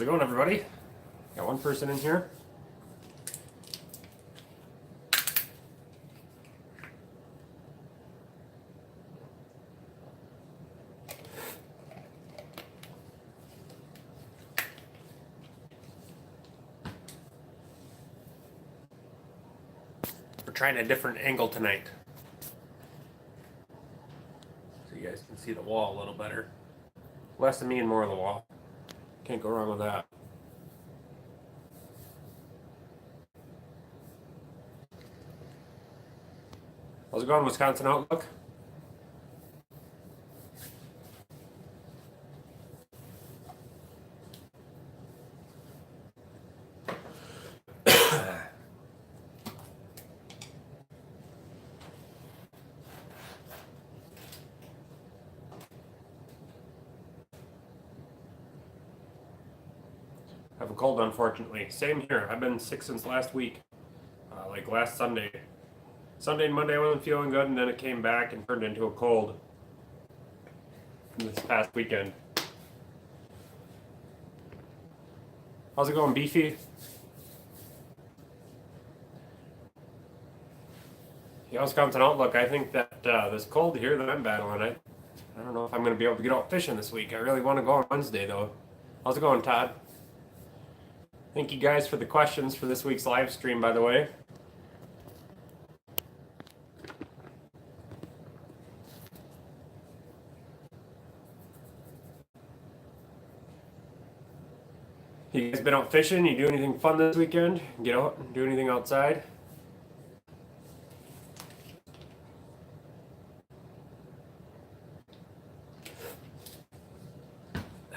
How's it going, everybody? Got one person in here. We're trying a different angle tonight, so you guys can see the wall a little better. Less of me and more of the wall. Can't go wrong with that. How's it going, Wisconsin Outlook? I have a cold, unfortunately. Same here. I've been sick since last week. Like last Sunday. Sunday and Monday I wasn't feeling good, and then it came back and turned into a cold this past weekend. How's it going, Beefy? Yeah, Wisconsin Outlook. I think that this cold here that I'm battling, I don't know if I'm going to be able to get out fishing this week. I really want to go on Wednesday, though. How's it going, Todd? Thank you guys for the questions for this week's live stream, by the way. You guys been out fishing? You do anything fun this weekend? Get out and do anything outside?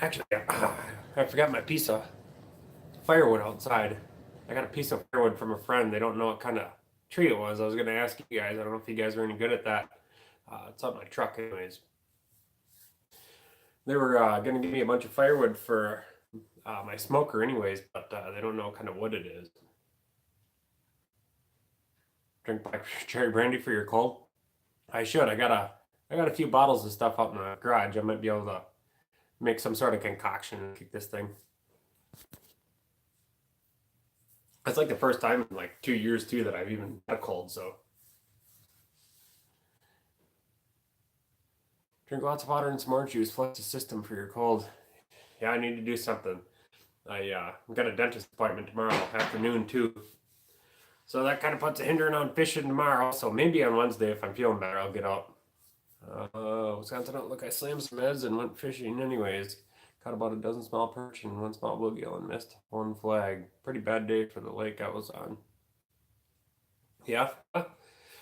Actually, I forgot my piece of firewood outside. I got a piece of firewood from a friend. They don't know what kind of tree it was. I was going to ask you guys. I don't know if you guys are any good at that. It's on my truck anyways. They were going to give me a bunch of firewood for my smoker anyways, but they don't know what kind of wood it is. Drink black cherry brandy for your cold? I should. I got a few bottles of stuff out in the garage. I might be able to make some sort of concoction and kick this thing. It's like the first time in like 2 years too that I've even had a cold, so. Drink lots of water and some orange juice, flush the system for your cold. Yeah, I need to do something. I've got a dentist appointment tomorrow afternoon too. So that kind of puts a hindrance on fishing tomorrow. So maybe on Wednesday, if I'm feeling better, I'll get out. Wisconsin Outlook, I slammed some meds and went fishing anyways. Caught about a dozen small perch and one small bluegill and missed one flag. Pretty bad day for the lake I was on. Yeah, at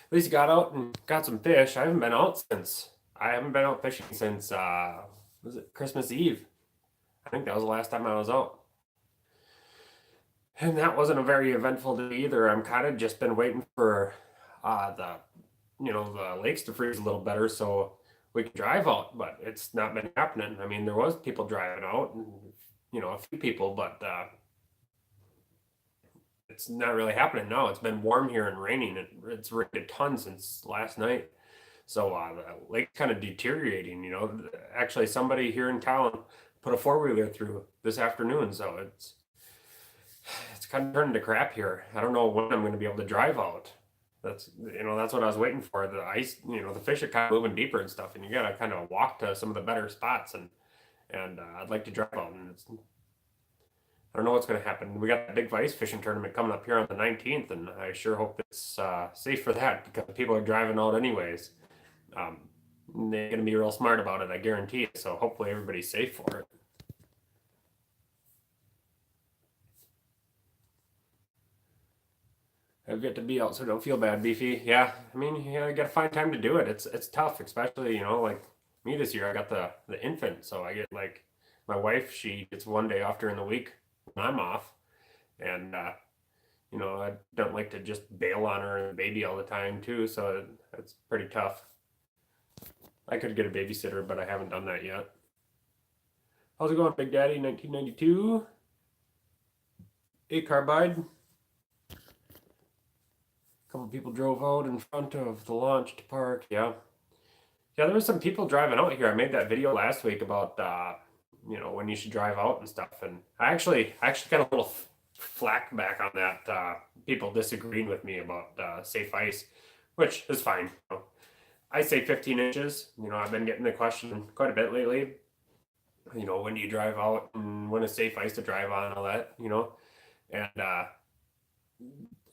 least got out and got some fish. I haven't been out fishing since was it Christmas Eve? I think that was the last time I was out. And that wasn't a very eventful day either. I'm kind of just been waiting for the lakes to freeze a little better so we can drive out, but it's not been happening. I mean, there was people driving out, and a few people, but it's not really happening now. It's been warm here and raining. It's rained a ton since last night, so the lake's kind of deteriorating. Actually, somebody here in town put a four-wheeler through this afternoon, so it's kind of turning to crap here. I don't know when I'm going to be able to drive out. That's what I was waiting for. The ice, the fish are kind of moving deeper and stuff, and you gotta kind of walk to some of the better spots. And I'd like to drive out, and I don't know what's going to happen. We got a big ice fishing tournament coming up here on the 19th, and I sure hope it's safe for that because people are driving out anyways. They're going to be real smart about it, I guarantee it. So hopefully everybody's safe for it. I've got to be out, so don't feel bad, Beefy. Yeah, I mean, I got to find time to do it. It's tough, especially like me this year. I got the infant, so I get like my wife. She gets one day off during the week when I'm off, and I don't like to just bail on her and the baby all the time too. So it's pretty tough. I could get a babysitter, but I haven't done that yet. How's it going, Big Daddy? 1992. A carbide. Couple people drove out in front of the launch to park. Yeah, there was some people driving out here. I made that video last week about when you should drive out and stuff. And I actually got a little flack back on that. People disagreeing with me about safe ice, which is fine. I say 15 inches. I've been getting the question quite a bit lately. When do you drive out and when is safe ice to drive on and all that, and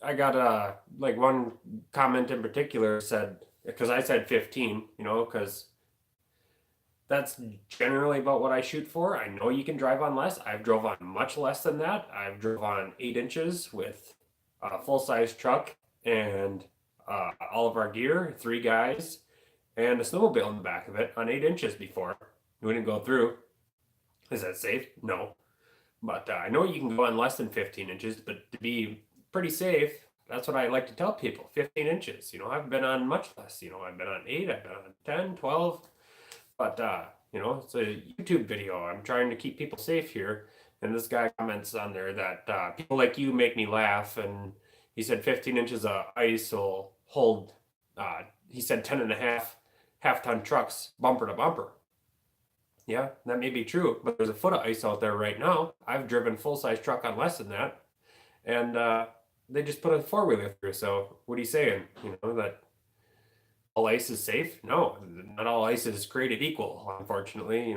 I got like one comment in particular said, because I said 15, because that's generally about what I shoot for. I know you can drive on less. I've drove on much less than that. I've drove on 8 inches with a full size truck and all of our gear, 3 guys, and a snowmobile in the back of it on 8 inches before. We didn't go through. Is that safe? No. But I know you can go on less than 15 inches, but to be pretty safe, that's what I like to tell people, 15 inches. I've been on much less. I've been on 8, I've been on 10, 12. But it's a YouTube video. I'm trying to keep people safe here. And this guy comments on there that people like you make me laugh. And he said 15 inches of ice will hold, he said 10 and a half-ton trucks bumper to bumper. Yeah, that may be true, but there's a foot of ice out there right now. I've driven full-size truck on less than that. And they just put a four-wheeler through. So what are you saying? That all ice is safe? No, not all ice is created equal, unfortunately.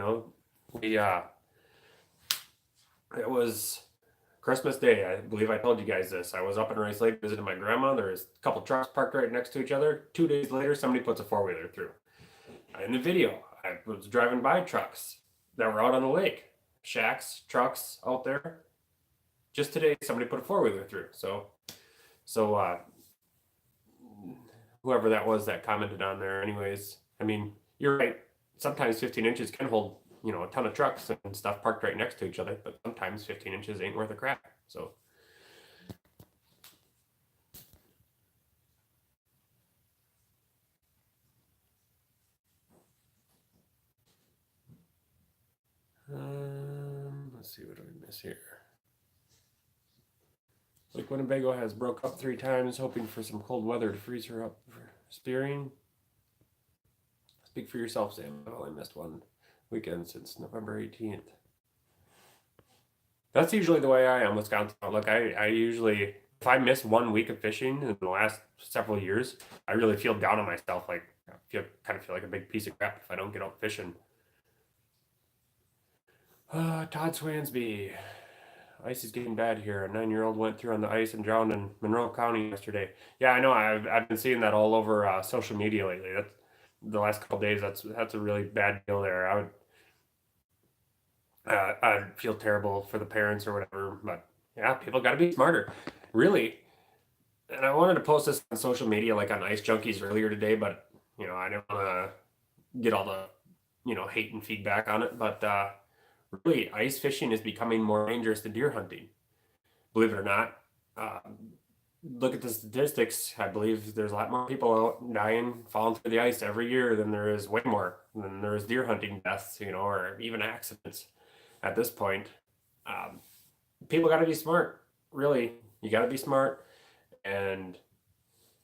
We it was Christmas Day. I believe I told you guys this. I was up in Rice Lake visiting my grandma. There's a couple trucks parked right next to each other. 2 days later, somebody puts a four-wheeler through. In the video, I was driving by trucks that were out on the lake. Shacks, trucks out there. Just today, somebody put a four-wheeler through. So whoever that was that commented on there, anyways, I mean, you're right. Sometimes 15 inches can hold, a ton of trucks and stuff parked right next to each other, but sometimes 15 inches ain't worth a crap. So. Let's see, what do we miss here? Lake Winnebago has broke up 3 times, hoping for some cold weather to freeze her up for steering. Speak for yourself, Sam. I've only missed one weekend since November 18th. That's usually the way I am, Wisconsin. Look, I usually, if I miss 1 week of fishing in the last several years, I really feel down on myself. Like, I kind of feel like a big piece of crap if I don't get out fishing. Todd Swansby. Ice is getting bad here. A 9-year-old went through on the ice and drowned in Monroe County yesterday. Yeah, I know. I've been seeing that all over social media lately. That's the last couple days. That's a really bad deal there. I'd feel terrible for the parents or whatever. But yeah, people got to be smarter, really. And I wanted to post this on social media, like on Ice Junkies earlier today, but I didn't want to get all the hate and feedback on it. But really, ice fishing is becoming more dangerous than deer hunting. Believe it or not. Look at the statistics. I believe there's a lot more people out dying, falling through the ice every year than there is, way more than there is deer hunting deaths, or even accidents at this point. People got to be smart. Really, you got to be smart and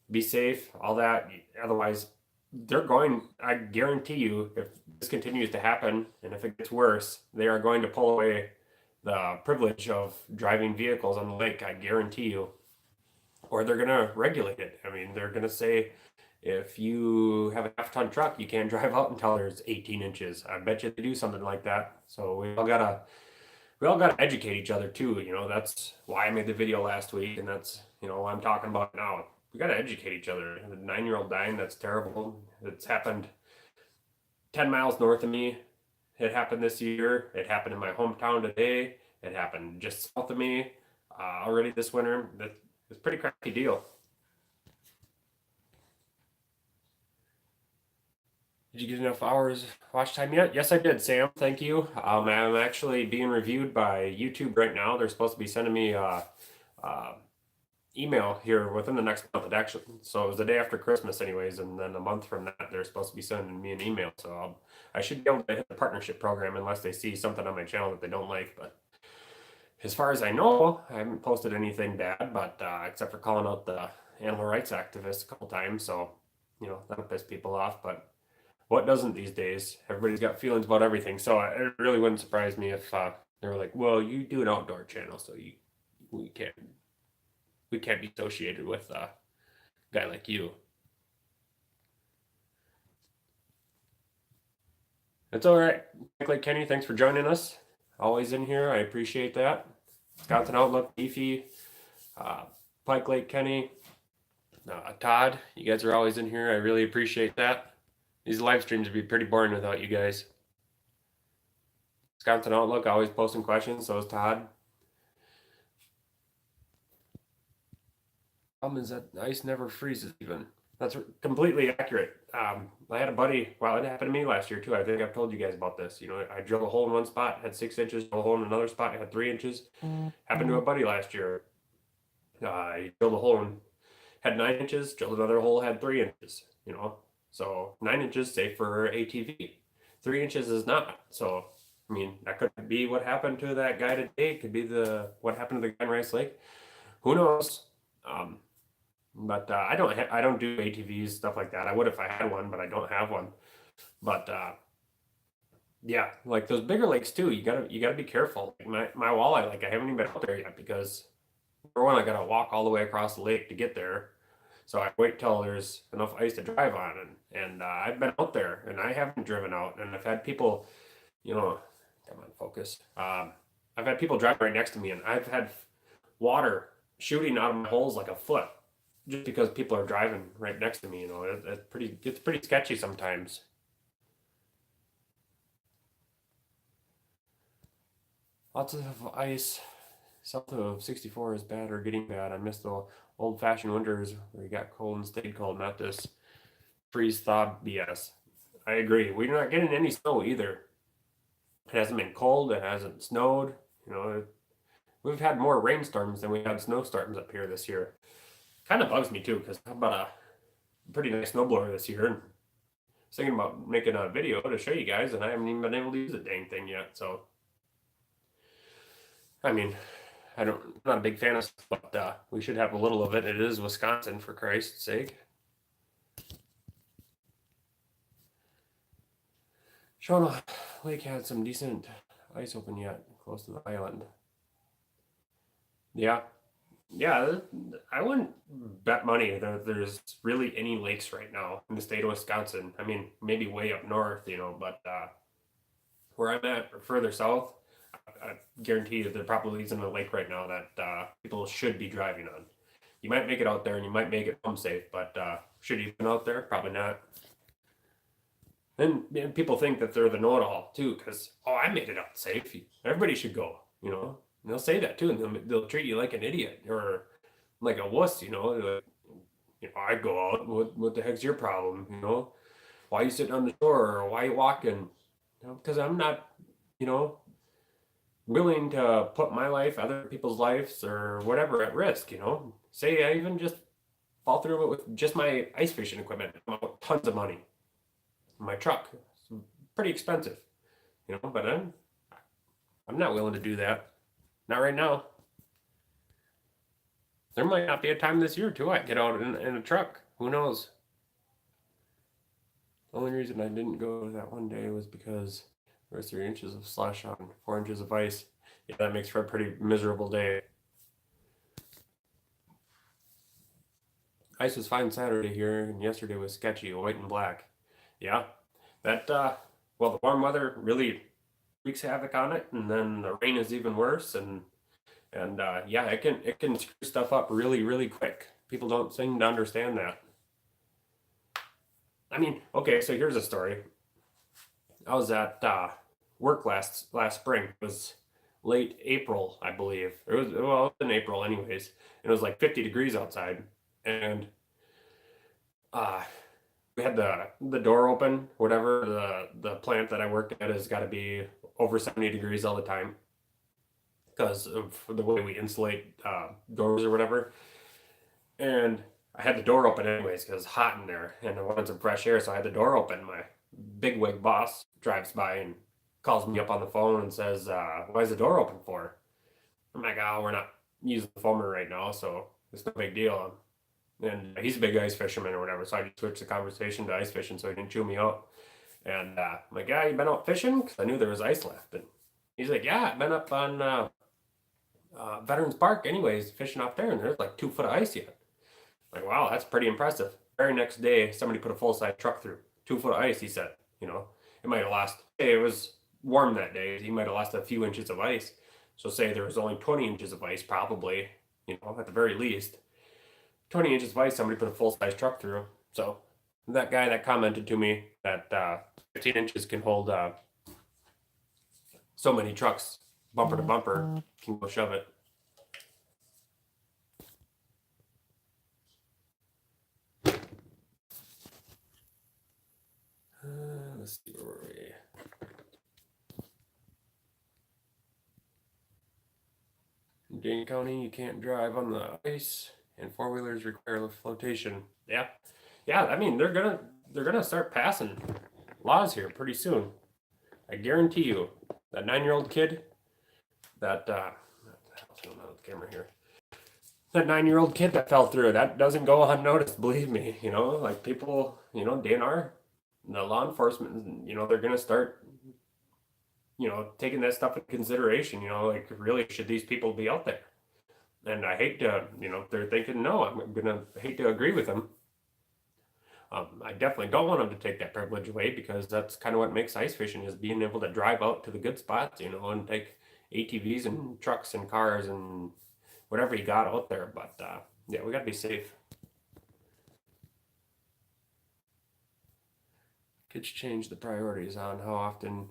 be safe, all that. Otherwise, I guarantee you, if this continues to happen and if it gets worse, they are going to pull away the privilege of driving vehicles on the lake. I guarantee you. Or they're going to regulate it. I mean, they're going to say, if you have a half-ton truck, you can't drive out until there's 18 inches. I bet you they do something like that. So we all gotta educate each other too. That's why I made the video last week, and that's what I'm talking about now. We gotta educate each other. The 9-year-old dying, that's terrible. It's happened 10 miles north of me. It happened this year. It happened in my hometown today. It happened just south of me already this winter. It's a pretty crappy deal. Did you get enough hours watch time yet? Yes, I did, Sam. Thank you. I'm actually being reviewed by YouTube right now. They're supposed to be sending me email here within the next month. So it was the day after Christmas, anyways, and then a month from that, they're supposed to be sending me an email. So I should be able to hit the partnership program unless they see something on my channel that they don't like. But as far as I know, I haven't posted anything bad, but except for calling out the animal rights activists a couple times. So that'll piss people off, but. what doesn't these days? Everybody's got feelings about everything. So it really wouldn't surprise me if they were like, well, you do an outdoor channel, so we can't we can't be associated with a guy like you. It's all right. Like Kenny, thanks for joining us. Always in here. I appreciate that. Wisconsin Outlook, Beefy, uh, Pike Lake Kenny, Todd. You guys are always in here. I really appreciate that. These live streams would be pretty boring without you guys. Wisconsin Outlook, always posting questions. So is Todd. Problem is that ice never freezes even. That's completely accurate. I had a buddy, well, it happened to me last year too. I think I've told you guys about this. You know, I drilled a hole in one spot, had 6 inches, drilled a hole in another spot, had 3 inches. Happened to a buddy last year. He drilled a hole and had 9 inches, drilled another hole, had 3 inches, you know. So 9 inches safe for ATV. 3 inches is not. So, I mean, that could be what happened to that guy today. It could be what happened to the guy in Rice Lake. Who knows? But I don't do ATVs, stuff like that. I would if I had one, but I don't have one. But yeah, like those bigger lakes too. You gotta be careful. Like my walleye, like I haven't even been out there yet because for one, I gotta walk all the way across the lake to get there. So I wait till there's enough ice to drive on, and I've been out there and I haven't driven out, and I've had people, you know, come on, focus. I've had people driving right next to me, and I've had water shooting out of my holes like a foot just because people are driving right next to me. You know, it's pretty sketchy sometimes. Lots of ice south of 64 is bad or getting bad. I miss the old-fashioned winters where you got cold and stayed cold, not this freeze thaw BS. I agree. We're not getting any snow either. It hasn't been cold. It hasn't snowed. You know, we've had more rainstorms than we had snowstorms up here this year. Kind of bugs me too, because how about a pretty nice snowblower this year? And I was thinking about making a video to show you guys, and I haven't even been able to use the dang thing yet. So, I mean, I'm not a big fan of stuff, but we should have a little of it. It is Wisconsin, for Christ's sake. Shawano Lake had some decent ice open yet, close to the island. Yeah, I wouldn't bet money that there's really any lakes right now in the state of Wisconsin. I mean, maybe way up north, you know, but where I'm at or further south, I guarantee you there probably isn't a lake right now that people should be driving on. You might make it out there and you might make it home safe, but should you have been out there? Probably not. Then people think that they're the know-it-all too, because I made it out safe. Everybody should go, you know. And they'll say that too, and they'll treat you like an idiot or like a wuss, you know. Like, you know, I go out. What the heck's your problem? You know, why you sitting on the shore or why you walking? You know, because I'm not, you know, willing to put my life, other people's lives, or whatever at risk. You know, say I even just fall through it with just my ice fishing equipment, tons of money. My truck, it's pretty expensive, you know. But I'm not willing to do that. Not right now. There might not be a time this year too. I get out in a truck. Who knows? The only reason I didn't go that one day was because there was 3 inches of slush on 4 inches of ice. Yeah, that makes for a pretty miserable day. Ice was fine Saturday here, and yesterday was sketchy, white and black. Yeah, that well, the warm weather really wreaks havoc on it, and then the rain is even worse, and yeah, it can screw stuff up really quick. People don't seem to understand that. I mean, okay, so here's a story. I was at work last spring. It was late April, I believe. It was, well, it was in April anyways. It was like 50 degrees outside, and uh we had the door open. Whatever the plant that I work at has got to be over 70 degrees all the time because of the way we insulate doors or whatever. And I had the door open anyways because it's hot in there and I wanted some fresh air, so I had the door open. My bigwig boss drives by and calls me up on the phone and says, "Why is the door open for?" I'm like, "Oh, we're not using the foamer right now, so it's no big deal." And he's a big ice fisherman or whatever, so I just switched the conversation to ice fishing so he didn't chew me out. And I'm like, yeah, you been out fishing? Because I knew there was ice left. And he's like, yeah, I've been up on Veterans Park anyways, fishing off there, and there's like 2 foot of ice yet. Like, wow, that's pretty impressive. Very next day, somebody put a full-size truck through. 2 foot of ice, he said. You know, it might have lost, hey, it was warm that day. He might have lost a few inches of ice. So say there was only 20 inches of ice, probably, you know, at the very least. 20 inches of ice, somebody put a full-size truck through. So that guy that commented to me that 15 inches can hold so many trucks, bumper to bumper, can go shove it. Let's see where were we. In Dane County, you can't drive on the ice, and 4-wheelers require flotation. Yeah, yeah. I mean, they're gonna start passing laws here pretty soon. I guarantee you. That 9-year-old kid, that I don't know the camera here. That 9-year-old kid that fell through, that doesn't go unnoticed. Believe me. You know, like people, you know, DNR, the law enforcement, you know, they're gonna start, you know, taking that stuff into consideration. You know, like really, should these people be out there? And I hate to, you know, they're thinking, no, I'm gonna hate to agree with them. I definitely don't want them to take that privilege away because that's kind of what makes ice fishing is being able to drive out to the good spots, you know, and take ATVs and trucks and cars and whatever you got out there. But yeah, we got to be safe. Kids change the priorities on how often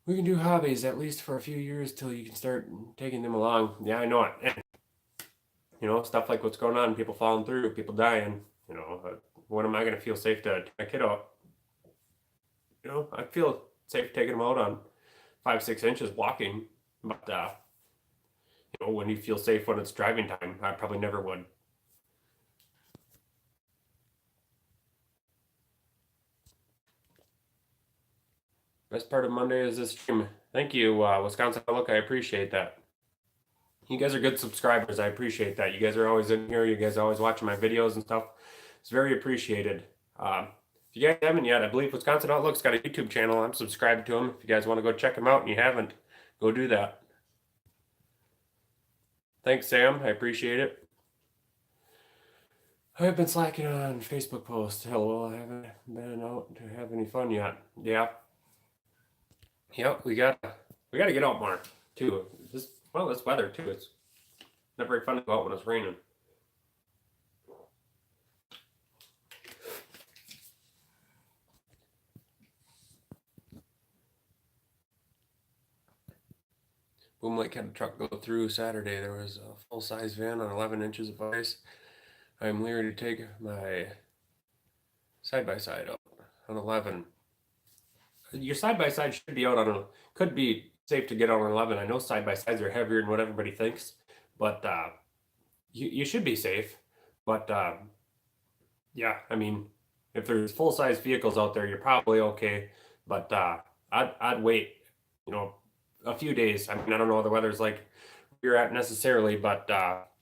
we can do hobbies, at least for a few years till you can start taking them along. Yeah, I know it. And, you know, stuff like what's going on, people falling through, people dying, you know, when am I going to feel safe to take my kid out? You know, I feel safe taking them out on 5, 6 inches walking, but you know, when you feel safe when it's driving time, I probably never would. Best part of Monday is this stream. Thank you, Wisconsin Look. I appreciate that. You guys are good subscribers. I appreciate that. You guys are always in here. You guys are always watching my videos and stuff. It's very appreciated. If you guys haven't yet, I believe Wisconsin Outlook's got a YouTube channel. I'm subscribed to him. If you guys want to go check him out and you haven't, go do that. Thanks, Sam. I appreciate it. I've been slacking on Facebook posts. Hello, I haven't been out to have any fun yet. Yeah. Yep, we got to get out more too. This weather too. It's not very fun to go out when it's raining. Boom Lake had a truck go through Saturday. There was a full-size van on 11 inches of ice. I'm leery to take my side-by-side up on 11. Your side-by-side should be out on a, could be safe to get on 11. I know side-by-sides are heavier than what everybody thinks, but you should be safe. But yeah, I mean, if there's full-size vehicles out there, you're probably okay. But I'd wait, you know, a few days. I mean, I don't know what the weather's like where you're at necessarily, but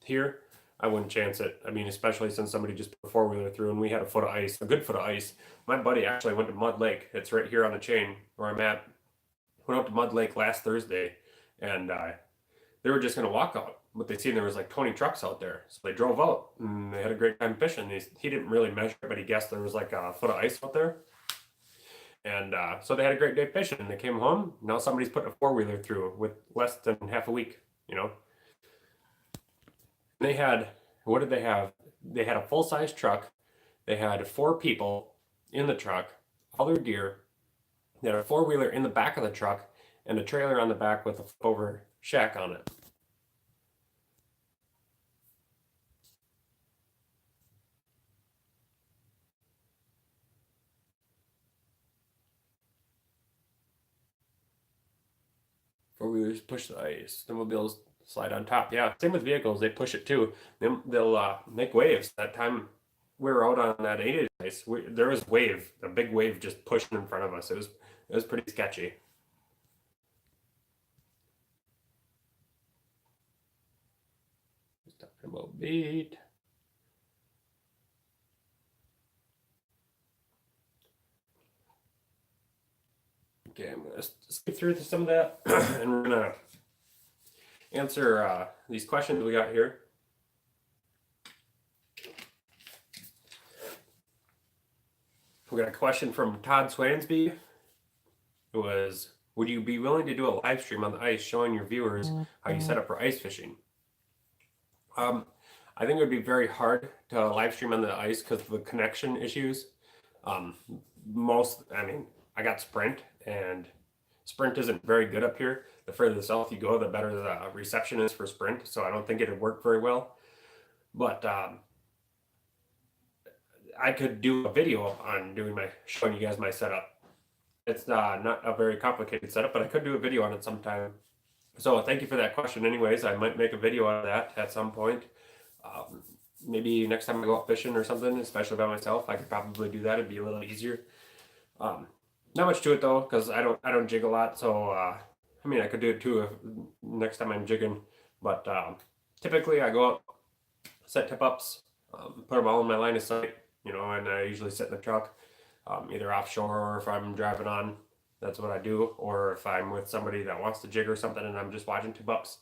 here I wouldn't chance it. I mean, especially since somebody just put a 4-wheeler through and we had a foot of ice, a good foot of ice. My buddy actually went to Mud Lake. It's right here on the chain where I'm at. Went out to Mud Lake last Thursday, and they were just gonna walk out, but they seen there was like 20 trucks out there, so they drove out and they had a great time fishing. He didn't really measure, but he guessed there was like a foot of ice out there. And so they had a great day fishing. They came home. Now somebody's putting a 4-wheeler through with less than half a week, you know. They had, what did they have? They had a full-size truck. They had 4 people in the truck, all their gear. They had a 4-wheeler in the back of the truck and a trailer on the back with a over shack on it. Four-wheelers push the ice. Snowmobiles slide on top. Yeah, same with vehicles. They push it too. They'll make waves. That time we were out on that 8-inch ice, there was wave, a big wave just pushing in front of us. It was pretty sketchy. Just talking about beat. Okay, I'm gonna skip through some of that, and we're gonna answer these questions we got here. We got a question from Todd Swansby. It was, would you be willing to do a live stream on the ice showing your viewers how you set up for ice fishing? I think it would be very hard to live stream on the ice because of the connection issues. I mean, I got Sprint, and Sprint isn't very good up here. The further south you go, the better the reception is for Sprint, so I don't think it'd work very well. But I could do a video on showing you guys my setup. It's not a very complicated setup, but I could do a video on it sometime. So thank you for that question. Anyways, I might make a video on that at some point. Maybe next time I go out fishing or something, especially by myself, I could probably do that. It'd be a little easier. Not much to it though, because I don't jig a lot. So I mean, I could do it too next time I'm jigging. But typically, I go out, set tip ups, put them all in my line of sight, and I usually sit in the truck, either offshore or if I'm driving on. That's what I do. Or if I'm with somebody that wants to jig or something and I'm just watching tip ups,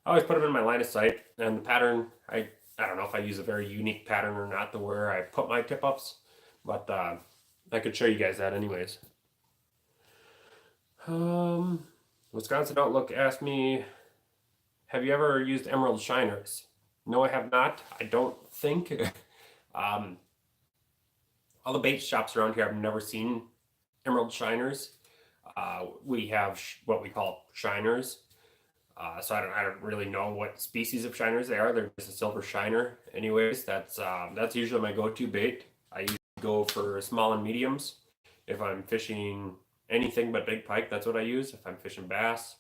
I always put them in my line of sight. And the pattern, I don't know if I use a very unique pattern or not to where I put my tip ups, but I could show you guys that anyways. Wisconsin Outlook asked me, have you ever used emerald shiners? No, I have not. I don't think. All the bait shops around here, I've never seen emerald shiners. We have what we call shiners. So I don't really know what species of shiners they are. They're just a silver shiner. Anyways, that's usually my go-to bait. I usually go for small and mediums. If I'm fishing anything but big pike, that's what I use. If I'm fishing bass,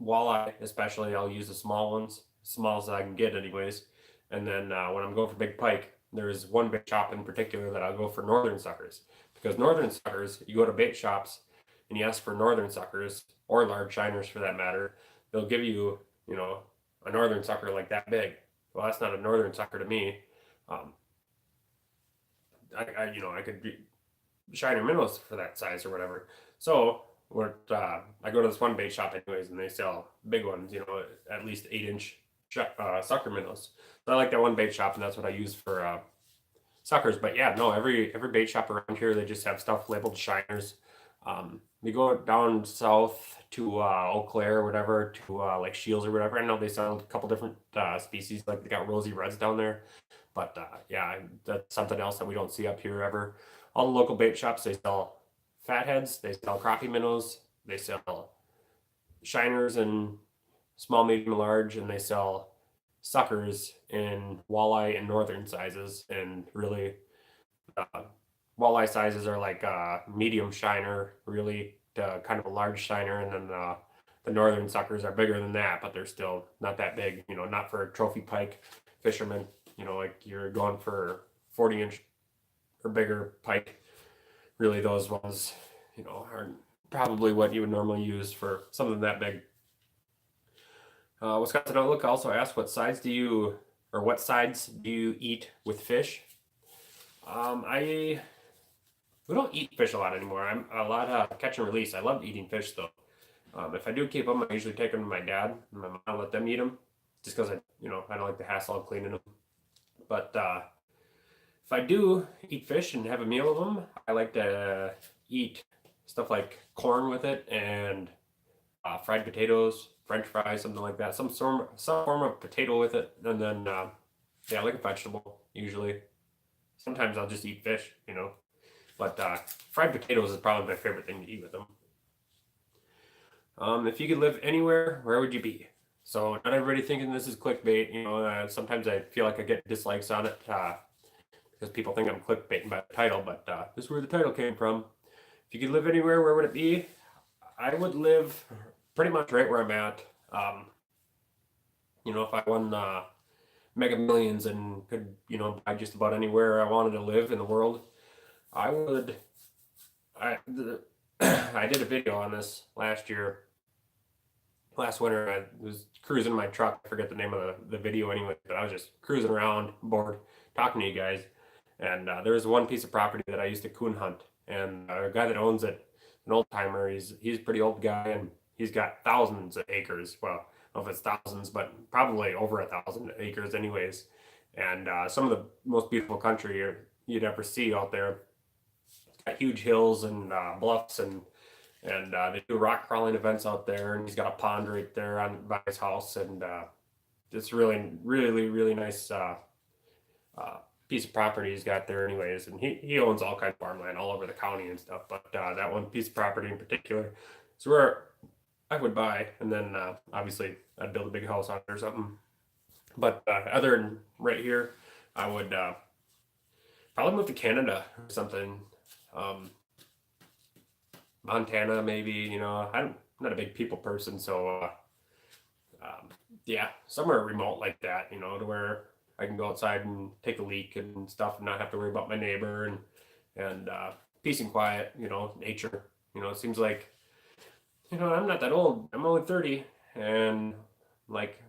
walleye especially, I'll use the small ones, small as I can get anyways. And then when I'm going for big pike, there's one bait shop in particular that I'll go for northern suckers. Because northern suckers, you go to bait shops and you ask for northern suckers, or large shiners for that matter, they'll give you, a northern sucker like that big. Well, that's not a northern sucker to me. I could be shiner minnows for that size or whatever. So I go to this one bait shop anyways, and they sell big ones, at least 8-inch sucker minnows. So I like that one bait shop, and that's what I use for suckers. But yeah, no, every bait shop around here, they just have stuff labeled shiners. We go down south to Eau Claire or whatever, to like Shields or whatever. I know they sell a couple different species, like they got rosy reds down there. But yeah, that's something else that we don't see up here ever. All the local bait shops, they sell fatheads, they sell crappie minnows, they sell shiners in small, medium, large, and they sell suckers in walleye and northern sizes. And really, walleye sizes are like medium shiner, really kind of a large shiner, and then the northern suckers are bigger than that, but they're still not that big. Not for a trophy pike fisherman. Like you're going for 40-inch or bigger pike. Really, those ones, are probably what you would normally use for something that big. Wisconsin Outlook also asked, what sides do you eat with fish? We don't eat fish a lot anymore. I'm a lot of catch and release. I love eating fish though. If I do keep them, I usually take them to my dad and my mom, let them eat them, just because I don't like the hassle of cleaning them. But if I do eat fish and have a meal of them, I like to eat stuff like corn with it and fried potatoes, French fries, something like that. Some form of potato with it, and then like a vegetable usually. Sometimes I'll just eat fish, But fried potatoes is probably my favorite thing to eat with them. If you could live anywhere, where would you be? So not everybody thinking this is clickbait. Sometimes I feel like I get dislikes on it because people think I'm clickbaiting by the title, but this is where the title came from. If you could live anywhere, where would it be? I would live pretty much right where I'm at. If I won Mega Millions and could, buy just about anywhere I wanted to live in the world, I would. I did a video on this last winter. I was cruising my truck. I forget the name of the video anyway, but I was just cruising around, bored, talking to you guys. And there was one piece of property that I used to coon hunt, and a guy that owns it, an old timer. He's a pretty old guy, and he's got thousands of acres. Well, I don't know if it's thousands, but probably over 1,000 acres, anyways. And some of the most beautiful country you'd ever see out there. It's got huge hills and bluffs, and they do rock crawling events out there. And he's got a pond right there on by his house, and it's really, really, really nice uh, piece of property he's got there, anyways. And he owns all kinds of farmland all over the county and stuff. But that one piece of property in particular is where I would buy, and then obviously I'd build a big house on it or something. But other than right here, I would probably move to Canada or something. Um, Montana, maybe. I'm not a big people person, so um, yeah, somewhere remote like that. To where I can go outside and take a leak and stuff, and not have to worry about my neighbor, and peace and quiet. Nature. It seems like I'm not that old. I'm only 30, and like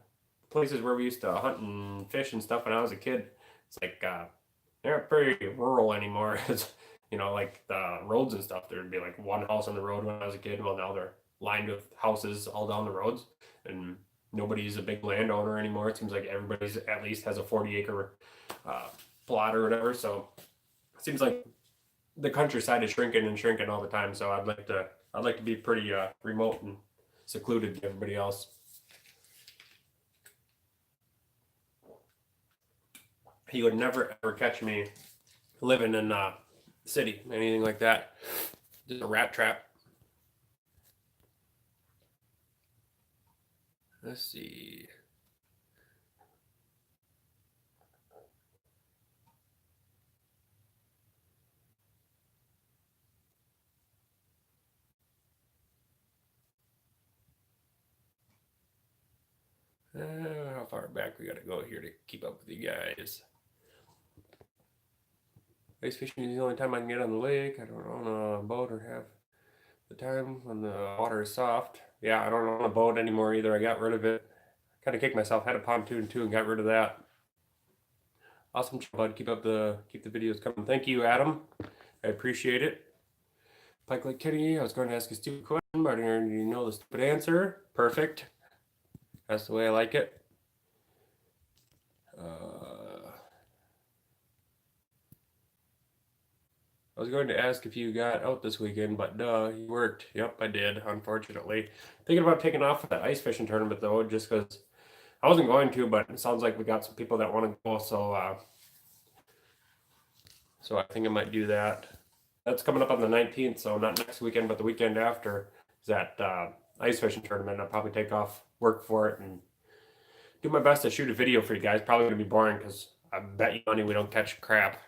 places where we used to hunt and fish and stuff when I was a kid, it's like they're not very rural anymore. It's, like the roads and stuff. There'd be like one house on the road when I was a kid. Well, now they're lined with houses all down the roads, and nobody's a big landowner anymore. It seems like everybody's at least has a 40-acre uh, plot or whatever. So it seems like the countryside is shrinking and shrinking all the time. So I'd like to be pretty remote and secluded to everybody else. You would never ever catch me living in a city, anything like that. Just a rat trap. Let's see. How far back we gotta go here to keep up with you guys? Ice fishing is the only time I can get on the lake. I don't own a boat or have the time when the water is soft. Yeah, I don't own a boat anymore either. I got rid of it. Kind of kicked myself. Had a pontoon too and got rid of that. Awesome, bud. Keep the videos coming. Thank you, Adam. I appreciate it. Pike Lake Kenny, I was going to ask a stupid question, but I already know the stupid answer. Perfect. That's the way I like it. I was going to ask if you got out this weekend, but duh, you worked. Yep, I did, unfortunately. Thinking about taking off for that ice fishing tournament, though, just because I wasn't going to, but it sounds like we got some people that want to go, so I think I might do that. That's coming up on the 19th, so not next weekend, but the weekend after is that ice fishing tournament. I'll probably take off work for it and do my best to shoot a video for you guys. Probably gonna be boring because I bet you money we don't catch crap.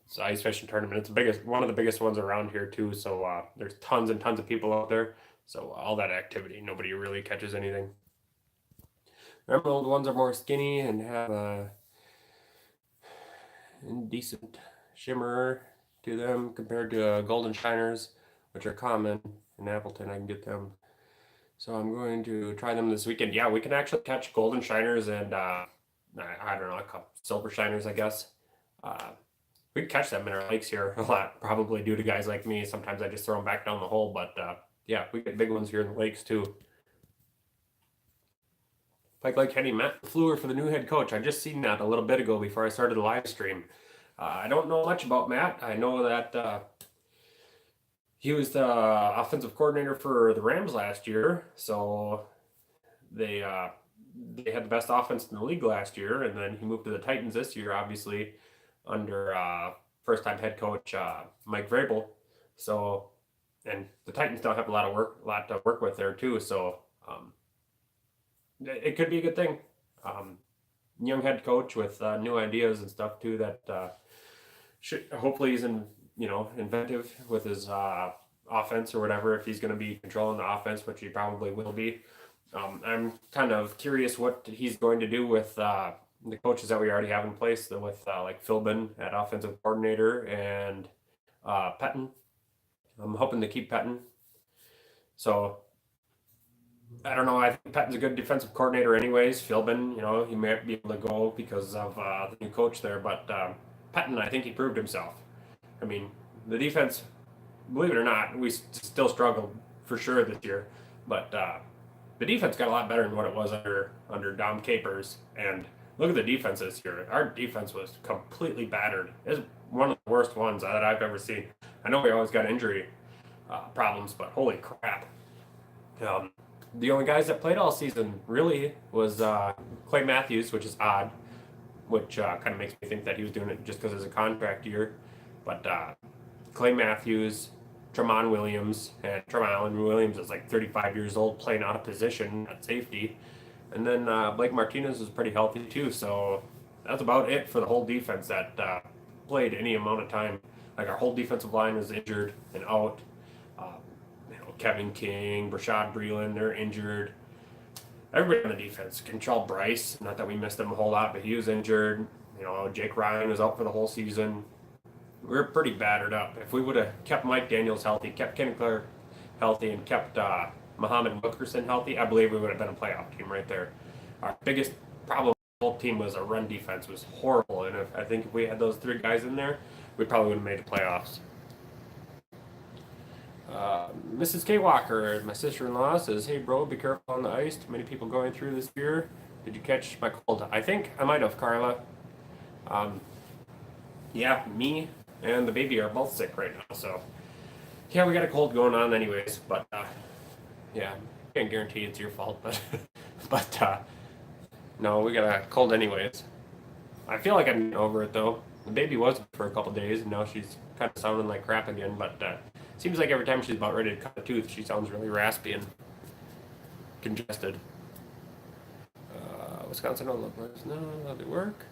It's an ice fishing tournament. It's the biggest, one of the biggest ones around here too. So there's tons and tons of people out there. So all that activity, nobody really catches anything. Emerald ones are more skinny and have a decent shimmer to them compared to golden shiners, which are common in Appleton. I can get them. So I'm going to try them this weekend. Yeah, we can actually catch golden shiners and I don't know, a couple silver shiners, I guess. We can catch them in our lakes here a lot, probably due to guys like me. Sometimes I just throw them back down the hole, but yeah, we get big ones here in the lakes too. Pike Lake Kenny, Matt LaFleur for the new head coach. I just seen that a little bit ago before I started the live stream. I don't know much about Matt. I know that he was the offensive coordinator for the Rams last year, so they had the best offense in the league last year, and then he moved to the Titans this year, obviously under first-time head coach Mike Vrabel. So, and the Titans don't have a lot to work with there too. So it could be a good thing. Young head coach with new ideas and stuff too. That should hopefully he's inventive with his offense or whatever. If he's going to be controlling the offense, which he probably will be. I'm kind of curious what he's going to do with the coaches that we already have in place, with like Philbin at offensive coordinator and Pettine. I'm hoping to keep Pettine. So I don't know. I think Pettine's a good defensive coordinator, anyways. Philbin, he might be able to go because of the new coach there, but Pettine, I think he proved himself. I mean, the defense believe it or not, we still struggled for sure this year, but the defense got a lot better than what it was under Dom Capers. And look at the defense this year. Our defense was completely battered. It's one of the worst ones that I've ever seen. I know we always got injury problems, but holy crap! Um, the only guys that played all season really was Clay Matthews, which is odd, which kind of makes me think that he was doing it just because it's a contract year. But Clay Matthews, Tramon Williams, and Tramon Williams is like 35 years old, playing out of position at safety. And then Blake Martinez was pretty healthy too. So that's about it for the whole defense that played any amount of time. Like our whole defensive line was injured and out. Uh, Kevin King, Brashad Breeland, they're injured. Everybody on the defense. Kentrell Bryce, not that we missed him a whole lot, but he was injured. Jake Ryan was out for the whole season. We were pretty battered up. If we would have kept Mike Daniels healthy, kept Kenny Clark healthy, and kept Muhammad Wilkerson healthy, I believe we would have been a playoff team right there. Our biggest problem with the whole team was our run defense was horrible, and I think if we had those three guys in there, we probably would have made the playoffs. Mrs. K. Walker, my sister-in-law, says, "Hey bro, be careful on the ice. Too many people going through this beer. Did you catch my cold?" I think I might have, Carla. Yeah, me and the baby are both sick right now, so yeah, we got a cold going on anyways, but yeah, can't guarantee it's your fault, but no, we got a cold anyways. I feel like I'm getting over it though. The baby was for a couple days, and now she's kind of sounding like crap again, but seems like every time she's about ready to cut a tooth, she sounds really raspy and congested. Wisconsin Olympics, no, that'll work.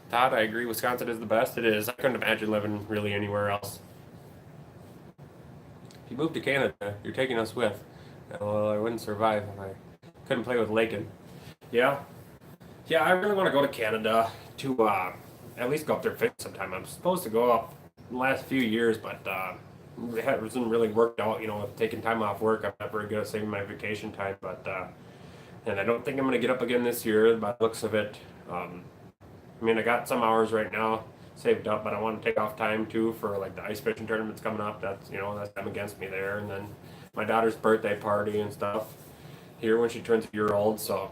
Todd, I agree. Wisconsin is the best. It is. I couldn't imagine living really anywhere else. If you moved to Canada, you're taking us with. Well, I wouldn't survive if I couldn't play with Lakin. Yeah, yeah. I really want to go to Canada to at least go up there fit sometime. I'm supposed to go up the last few years, but it hasn't really worked out. With taking time off work, I'm not very good at saving my vacation time. But and I don't think I'm going to get up again this year by the looks of it. I mean, I got some hours right now saved up, but I want to take off time too for like the ice fishing tournaments coming up. That's them against me there, and then my daughter's birthday party and stuff here when she turns a year old. So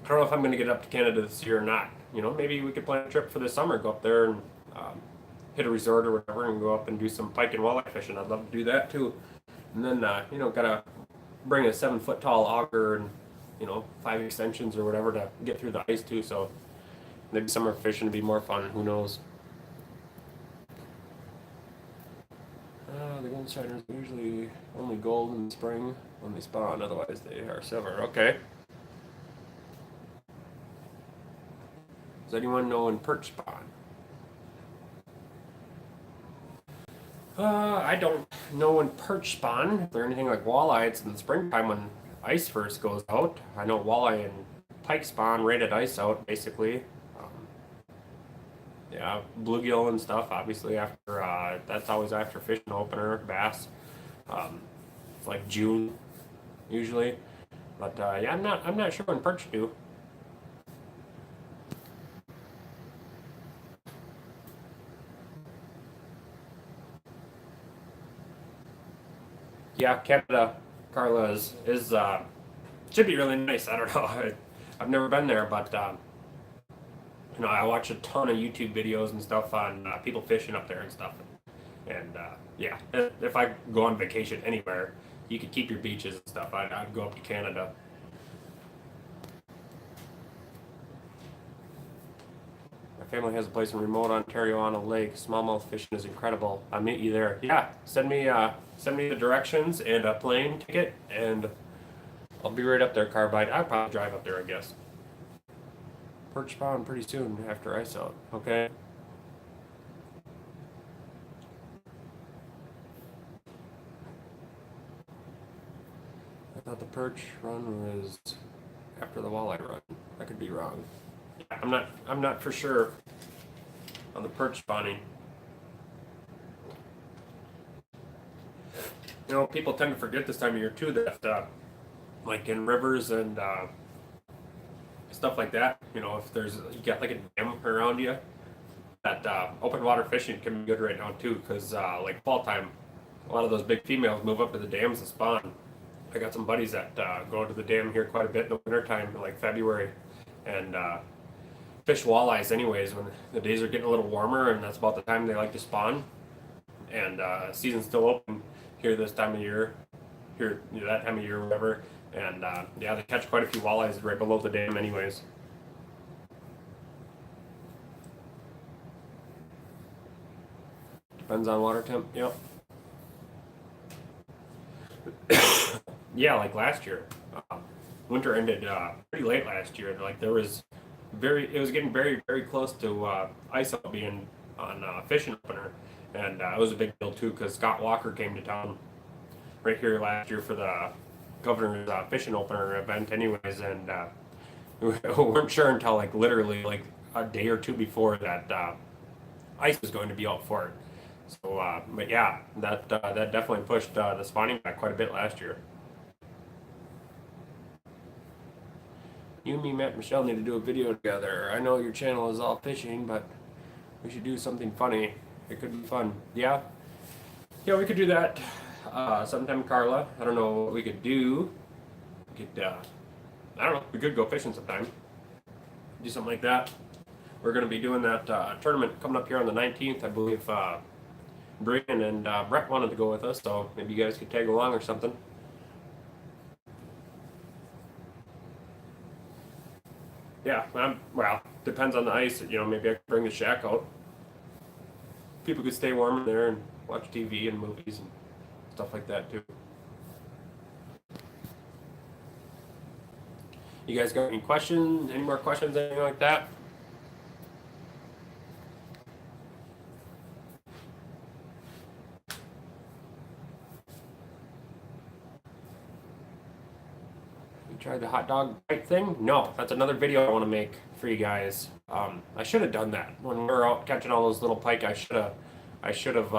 I don't know if I'm going to get up to Canada this year or not. Maybe we could plan a trip for this summer, go up there and hit a resort or whatever, and go up and do some pike and walleye fishing. I'd love to do that too. And then gotta bring a 7 foot tall auger and 5 extensions or whatever to get through the ice too. So maybe summer fishing would be more fun. Who knows? The golden shiners are usually only gold in the spring when they spawn. Otherwise, they are silver. Okay. Does anyone know when perch spawn? I don't know when perch spawn. If they're anything like walleye, it's in the springtime when ice first goes out. I know walleye and pike spawn right at ice out, basically. Yeah, bluegill and stuff. Obviously, after that's always after fishing opener, bass. It's like June, usually. But yeah, I'm not sure when perch do. Yeah, Canada, Carla is should be really nice. I don't know. I've never been there, but I watch a ton of YouTube videos and stuff on people fishing up there and stuff. And yeah, if I go on vacation anywhere, you could keep your beaches and stuff. I'd go up to Canada. My family has a place in remote Ontario on a lake. Smallmouth fishing is incredible. I'll meet you there. Yeah, send me the directions and a plane ticket, and I'll be right up there, Carbide. I'll probably drive up there, I guess. Perch spawn pretty soon after ice out. Okay. I thought the perch run was after the walleye run. I could be wrong. I'm not for sure on the perch spawning. People tend to forget this time of year too that like in rivers and stuff like that, if you got like a dam around you, that open water fishing can be good right now too, because like fall time, a lot of those big females move up to the dams and spawn. I got some buddies that go to the dam here quite a bit in the wintertime, like February, and fish walleyes anyways when the days are getting a little warmer, and that's about the time they like to spawn. And season's still open here this time of year, here that time of year, whatever. And yeah, they catch quite a few walleyes right below the dam anyways. Depends on water temp. Yep. Yeah, like last year, winter ended pretty late last year. Like there was it was getting very close to ice out being on fishing opener, and it was a big deal too because Scott Walker came to town right here last year for the governor's fishing opener event, anyways, and we weren't sure until like literally like a day or two before that ice was going to be out for it. So, but yeah, that definitely pushed the spawning back quite a bit last year. You, me, Matt, and Michelle need to do a video together. I know your channel is all fishing, but we should do something funny. It could be fun. Yeah, yeah, we could do that sometime, Carla. I don't know what we could do. We could, I don't know. We could go fishing sometime. Do something like that. We're going to be doing that tournament coming up here on the 19th, I believe. Brian and Brett wanted to go with us, so maybe you guys could tag along or something. Yeah, well, depends on the ice. You know, maybe I could bring the shack out. People could stay warm in there and watch TV and movies and stuff like that too. You guys got any questions? Any more questions? Anything like that? Tried the hot dog bite thing? No, that's another video I want to make for you guys. I should have done that when we were out catching all those little pike. I should have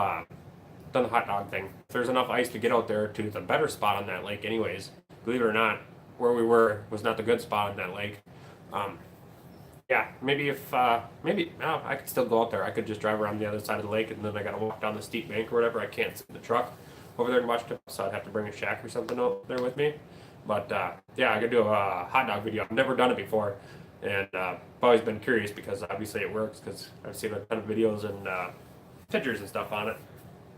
done the hot dog thing. If there's enough ice to get out there to the better spot on that lake, anyways. Believe it or not, where we were was not the good spot on that lake. Yeah, maybe if maybe no, I could still go out there. I could just drive around the other side of the lake, and then I got to walk down the steep bank or whatever. I can't sit in the truck over there and watch it, so I'd have to bring a shack or something out there with me. But yeah, I could do a hot dog video. I've never done it before, and I've always been curious because obviously it works because I've seen a ton of videos and pictures and stuff on it.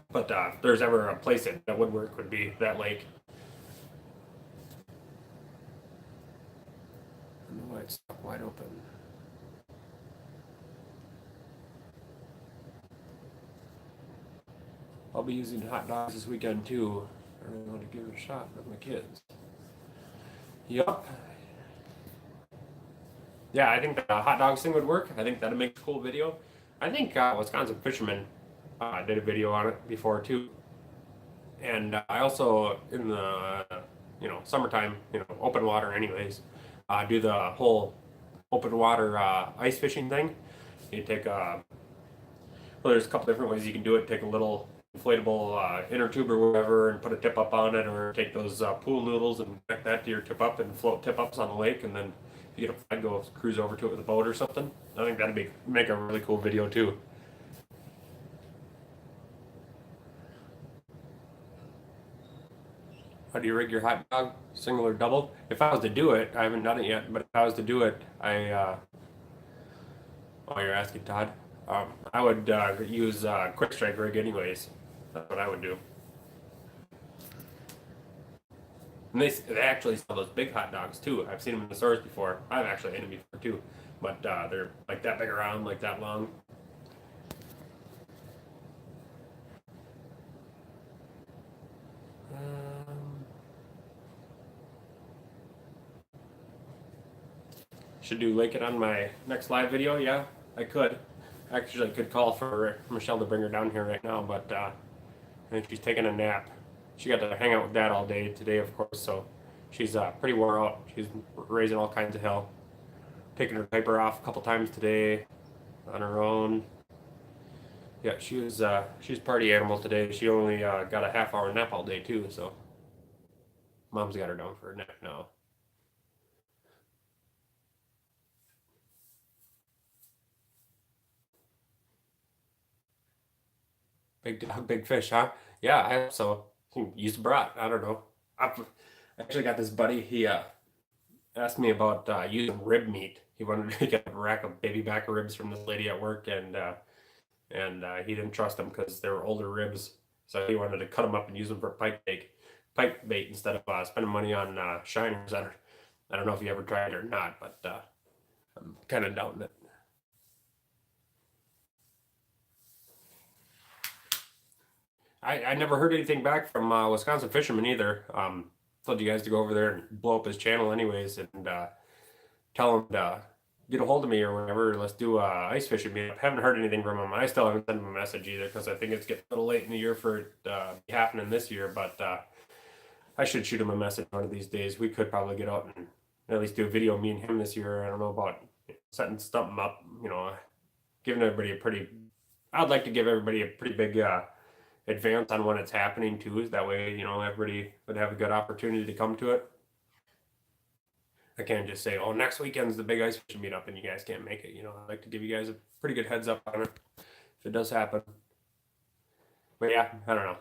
But if there's ever a place that would work, would be that lake. I don't know why it's stuck wide open. I'll be using hot dogs this weekend too. I really want to give it a shot with my kids. Yup. Yeah, I think the hot dogs thing would work. I think that'd make a cool video. I think Wisconsin Fisherman did a video on it before too. And I also, in the summertime, open water anyways, do the whole open water ice fishing thing. You take well, there's a couple different ways you can do it. Take a little inflatable inner tube or whatever and put a tip up on it, or take those pool noodles and connect that to your tip up and float tip ups on the lake, and then if you get a flag, go cruise over to it with a boat or something. I think that'd make a really cool video too. How do you rig your hot dog? Single or double? If I was to do it, I haven't done it yet, but if I was to do it, oh, you're asking Todd? I would use quick strike rig anyways. That's what I would do. And they actually sell those big hot dogs too. I've seen them in the stores before. I've actually eaten them before too, but they're like that big around, like that long. Should do link it on my next live video. Yeah, I could. Actually, I could call for Michelle to bring her down here right now, but I think she's taking a nap. She got to hang out with Dad all day today, of course, so she's pretty wore out. She's raising all kinds of hell. Taking her diaper off a couple times today on her own. Yeah, she's party animal today. She only got a half-hour nap all day too, so Mom's got her down for a nap now. Big dog, big fish, huh? Yeah, I hope so. Use the brat. I don't know. I've actually got this buddy. He asked me about using rib meat. He wanted to get a rack of baby back ribs from this lady at work, and he didn't trust them because they were older ribs. So he wanted to cut them up and use them for pipe bait instead of spending money on shiners. I don't know if you ever tried it or not, but I'm kind of doubting it. I never heard anything back from Wisconsin fishermen either. Told you guys to go over there and blow up his channel anyways, and tell him to get a hold of me or whatever. Let's do ice fishing meetup. Haven't heard anything from him. I still haven't sent him a message either because I think it's getting a little late in the year for it be happening this year. But I should shoot him a message one of these days. We could probably get out and at least do a video me and him this year. I don't know about setting something up. Giving everybody a pretty. I'd like to give everybody a pretty big advance on when it's happening too. That way, everybody would have a good opportunity to come to it. I can't just say, "Oh, next weekend's the big ice fishing meetup," and you guys can't make it. I'd like to give you guys a pretty good heads up on it if it does happen. But yeah, I don't know.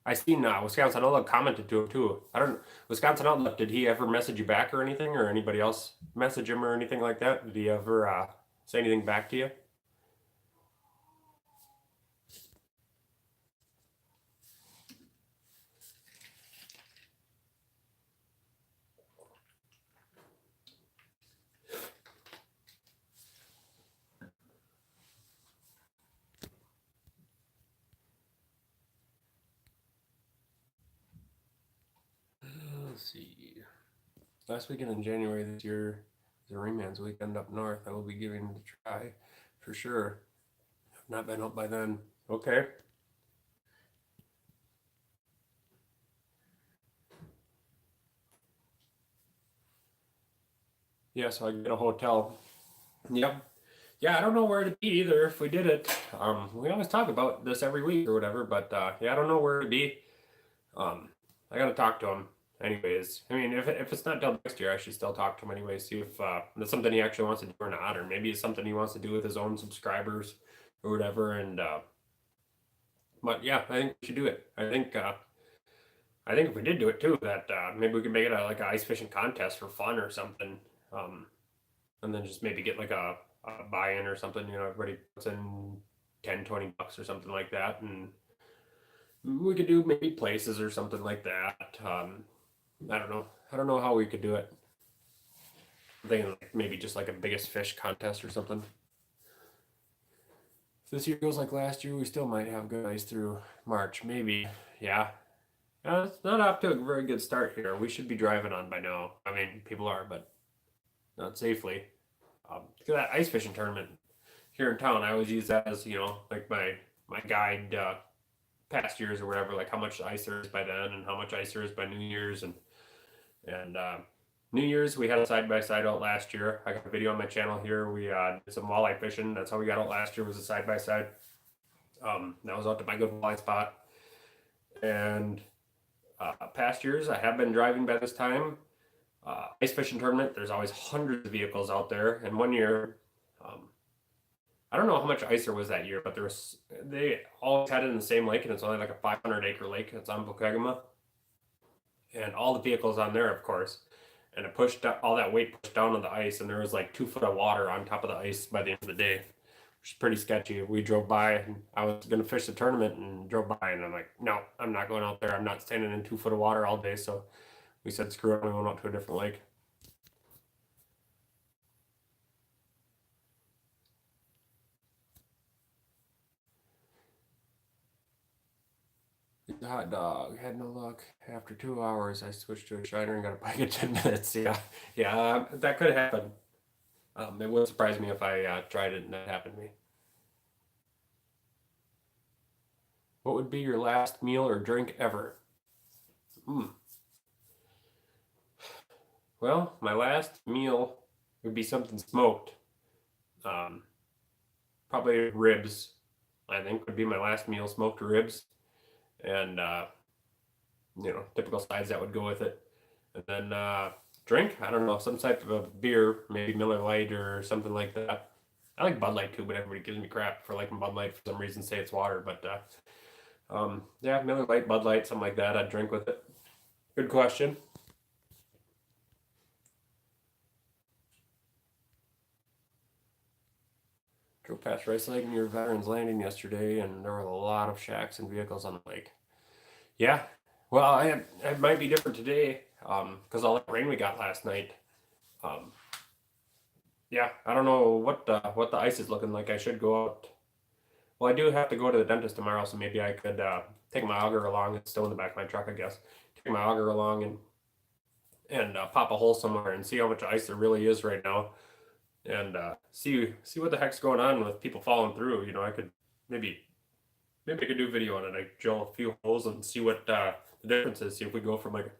I seen Wisconsin Outlook commented to him too. I don't. Wisconsin Outlook, did he ever message you back or anything, or anybody else message him or anything like that? Did he ever say anything back to you? Let's see. Last weekend in January this year is a Rayman's weekend up north. I will be giving it a try for sure. I've not been up by then. Okay. Yeah, so I get a hotel. Yep. Yeah, I don't know where to be either if we did it. We always talk about this every week or whatever, but yeah, I don't know where to be. Um, I gotta talk to him. Anyways, I mean, if it's not till next year, I should still talk to him anyway. See if that's something he actually wants to do or not, or maybe it's something he wants to do with his own subscribers or whatever. And but yeah, I think we should do it. I think if we did do it too, that maybe we could make it like an ice fishing contest for fun or something. Um, and then just maybe get like a buy-in or something. Everybody puts in 10, $20 or something like that, and we could do maybe places or something like that. I don't know. I don't know how we could do it. I'm thinking like maybe just like a biggest fish contest or something. If this year goes like last year, we still might have good ice through March, maybe. Yeah. It's not off to a very good start here. We should be driving on by now. I mean, people are, but not safely. Look at that ice fishing tournament here in town. I always use that as like my guide past years or whatever, like how much ice there is by then and how much ice there is by New Year's and New Year's we had a side by side out last year. I got a video on my channel here. We did some walleye fishing. That's how we got out last year was a side by side. That was out to my good walleye spot. And past years I have been driving by this time. Ice fishing tournament. There's always hundreds of vehicles out there. And one year, um, I don't know how much ice there was that year, but they all had it in the same lake, and it's only like a 500-acre lake. It's on Pokegama, and all the vehicles on there, of course. And it pushed all that weight pushed down on the ice, and there was like 2 foot of water on top of the ice by the end of the day, which is pretty sketchy. We drove by, and I was gonna fish the tournament, and drove by, and I'm like, no, I'm not going out there. I'm not standing in 2 foot of water all day. So we said, screw it, we went out to a different lake. The hot dog had no luck. After 2 hours, I switched to a shiner and got a bike in 10 minutes. Yeah, yeah, that could happen. It wouldn't surprise me if I tried it and that happened to me. What would be your last meal or drink ever? Hmm. Well, my last meal would be something smoked. Um, Probably ribs. I think would be my last meal, smoked ribs, and typical sides that would go with it. And then drink, I don't know, some type of a beer, maybe Miller Lite or something like that. I like Bud Light too, but everybody gives me crap for liking Bud Light for some reason. Say it's water, but Yeah, Miller Lite, Bud Light, something like that. I'd drink with it. Good question. Drove past Rice Lake near Veterans Landing yesterday, and there were a lot of shacks and vehicles on the lake. Yeah, well, it might be different today, because all that rain we got last night. Um, yeah, I don't know what the ice is looking like. I should go out. Well, I do have to go to the dentist tomorrow, so maybe I could take my auger along. It's still in the back of my truck, I guess. Take my auger along and pop a hole somewhere and see how much ice there really is right now, and see what the heck's going on with people falling through. You know, I could maybe maybe I could do a video on it. I drill a few holes and see what the difference is. See if we go from like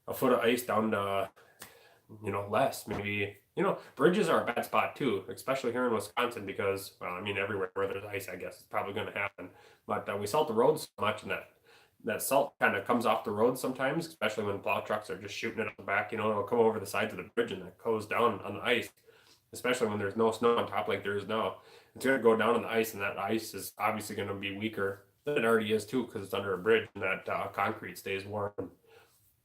a foot of ice down to less. Maybe bridges are a bad spot too, especially here in Wisconsin because well, I mean everywhere where there's ice, I guess it's probably going to happen. But we salt the roads so much, and that salt kind of comes off the road sometimes, especially when plow trucks are just shooting it up the back. It'll come over the sides of the bridge and it goes down on the ice, especially when there's no snow on top like there is now. It's going to go down on the ice, and that ice is obviously going to be weaker than it already is too because it's under a bridge and that concrete stays warm.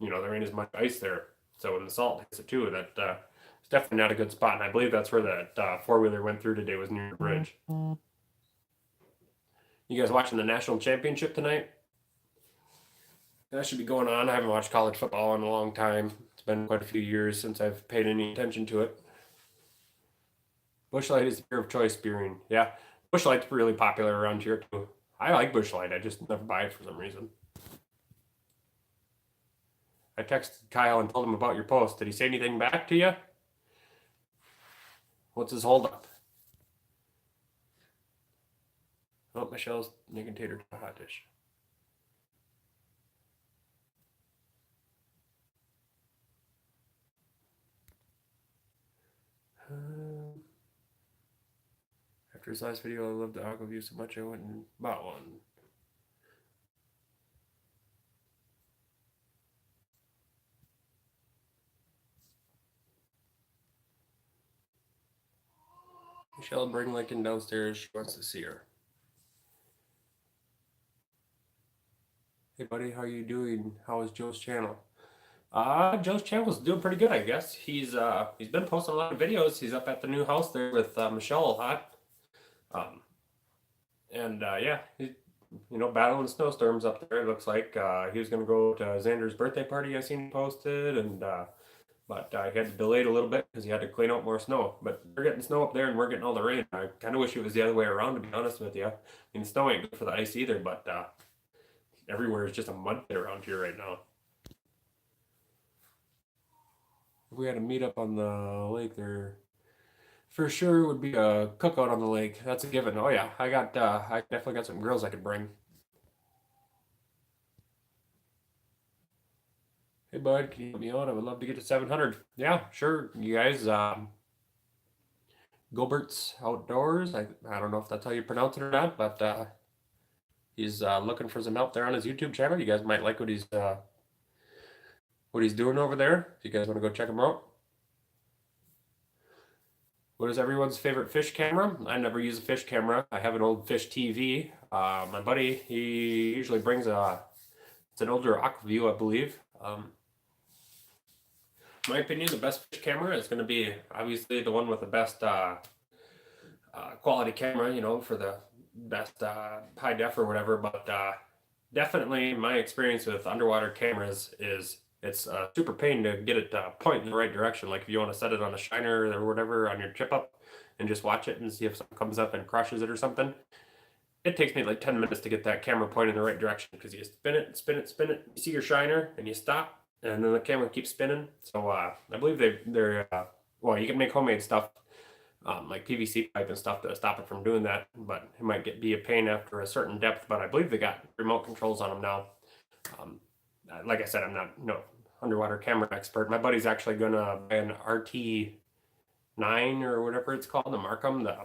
There ain't as much ice there. So when the salt hits it too, that it's definitely not a good spot. And I believe that's where that four-wheeler went through today, was near the bridge. You guys watching the national championship tonight? That should be going on. I haven't watched college football in a long time. It's been quite a few years since I've paid any attention to it. Busch Light is the beer of choice beering. Yeah, Busch Light's really popular around here too. I like Busch Light. I just never buy it for some reason. I texted Kyle and told him about your post. Did he say anything back to you? What's his holdup? Oh, Michelle's making tater to a hot dish. After his last video, I loved the aqua view so much I went and bought one. Michelle, bring Lincoln downstairs. She wants to see her. Hey, buddy, how you doing? How is Joe's channel? Joe's channel's doing pretty good, I guess. He's been posting a lot of videos. He's up at the new house there with Michelle a lot. And yeah, he's battling snowstorms up there. It looks like he was gonna go to Xander's birthday party. I seen posted, and but he had to delay it a little bit because he had to clean out more snow. But they're getting snow up there, and we're getting all the rain. I kind of wish it was the other way around, to be honest with you. I mean, snow ain't good for the ice either, but everywhere is just a mud pit around here right now. If we had a meetup on the lake there, for sure it would be a cookout on the lake. That's a given. Oh yeah, I definitely got some grills I could bring. Hey bud, can you help me out? I would love to get to 700. Yeah, sure. You guys, Gilbert's Outdoors. I don't know if that's how you pronounce it or not, but he's looking for some help there on his YouTube channel. You guys might like what he's doing over there. If you guys want to go check him out. What is everyone's favorite fish camera? I never use a fish camera. I have an old fish TV. My buddy, he usually brings it's an older Aquaview, I believe. In my opinion, the best fish camera is going to be obviously the one with the best quality camera, for the best high def or whatever. But definitely, my experience with underwater cameras is it's a super pain to get it to point in the right direction. Like if you want to set it on a shiner or whatever on your chip up and just watch it and see if something comes up and crushes it or something. It takes me like 10 minutes to get that camera pointed in the right direction because you spin it, spin it, spin it. You see your shiner and you stop, and then the camera keeps spinning. So I believe they're well, you can make homemade stuff like PVC pipe and stuff to stop it from doing that, but it might be a pain after a certain depth. But I believe they got remote controls on them now. Like I said, I'm not no underwater camera expert. My buddy's actually gonna buy an RT9 or whatever it's called, the Markham, the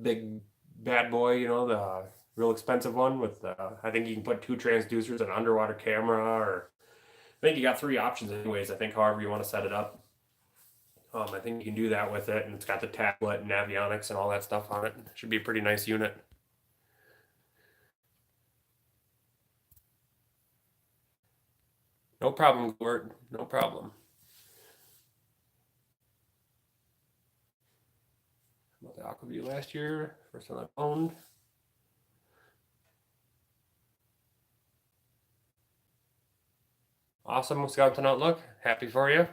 big bad boy, the real expensive one with I think you can put 2 transducers, an underwater camera, or I think you got 3 options anyways. I think however you want to set it up. I think you can do that with it, and it's got the tablet and avionics and all that stuff on it. Should be a pretty nice unit. No problem, Gort. No problem. About the Aquaview last year, first one I owned. Awesome, Wisconsin Outlook. Happy for you.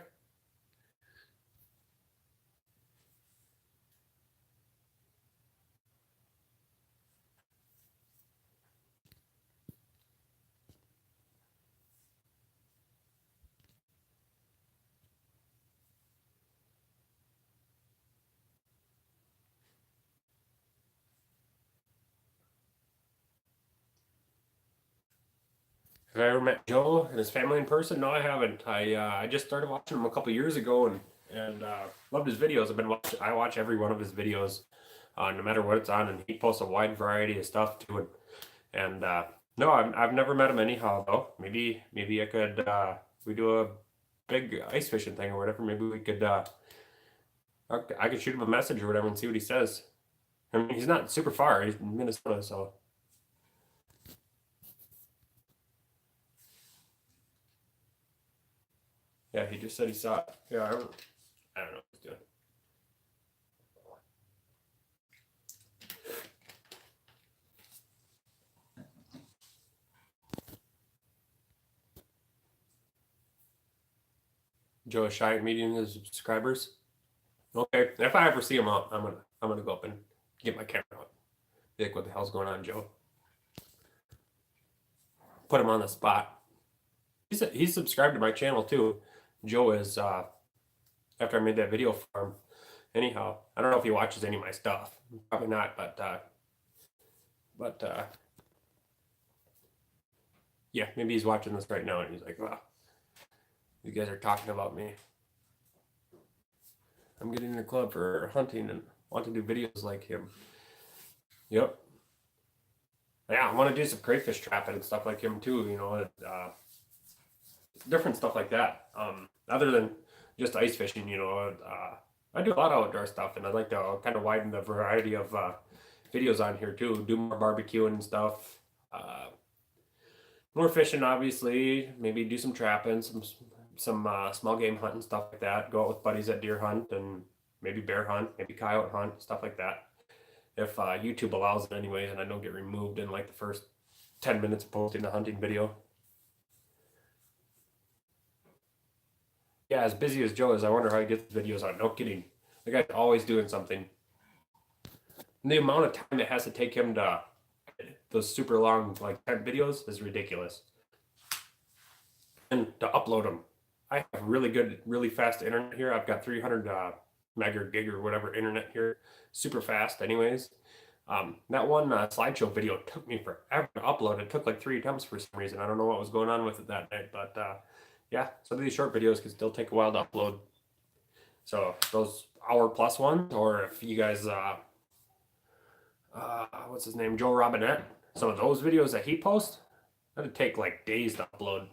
Have I ever met Joe and his family in person? No, I haven't. I just started watching him a couple years ago and loved his videos. I watch every one of his videos, no matter what it's on, and he posts a wide variety of stuff too. And no, I've never met him anyhow though. Maybe I could we do a big ice fishing thing or whatever. Maybe we could I could shoot him a message or whatever and see what he says. I mean, he's not super far. He's in Minnesota, so yeah. He just said he saw it. Yeah, I don't know what he's doing. Joe is shy at meeting his subscribers. Okay, if I ever see him out, I'm gonna go up and get my camera out. Be like, what the hell's going on, Joe? Put him on the spot. He's subscribed to my channel too. Joe is after I made that video for him. Anyhow, I don't know if he watches any of my stuff. Probably not, but yeah, maybe he's watching this right now and he's like, wow, you guys are talking about me. I'm getting in the club for hunting and want to do videos like him. Yep. Yeah, I want to do some crayfish trapping and stuff like him too. Different stuff like that. Other than just ice fishing, I do a lot of outdoor stuff, and I'd like to kind of widen the variety of videos on here too. Do more barbecuing and stuff. More fishing, obviously. Maybe do some trapping, some small game hunting stuff like that. Go out with buddies at deer hunt and maybe bear hunt, maybe coyote hunt, stuff like that. If YouTube allows it, anyways, and I don't get removed in like the first 10 minutes of posting the hunting video. Yeah, as busy as Joe is, I wonder how he gets videos on. No kidding. The guy's always doing something. And the amount of time it has to take him to those super long, like 10 videos is ridiculous. And to upload them, I have really good, really fast internet here. I've got 300 meg or gig or whatever internet here, super fast, anyways. That one slideshow video took me forever to upload. It took like 3 attempts for some reason. I don't know what was going on with it that night, but yeah, some of these short videos can still take a while to upload. So those hour plus ones, or if you guys, what's his name, Joe Robinette, some of those videos that he posts, that'd take like days to upload.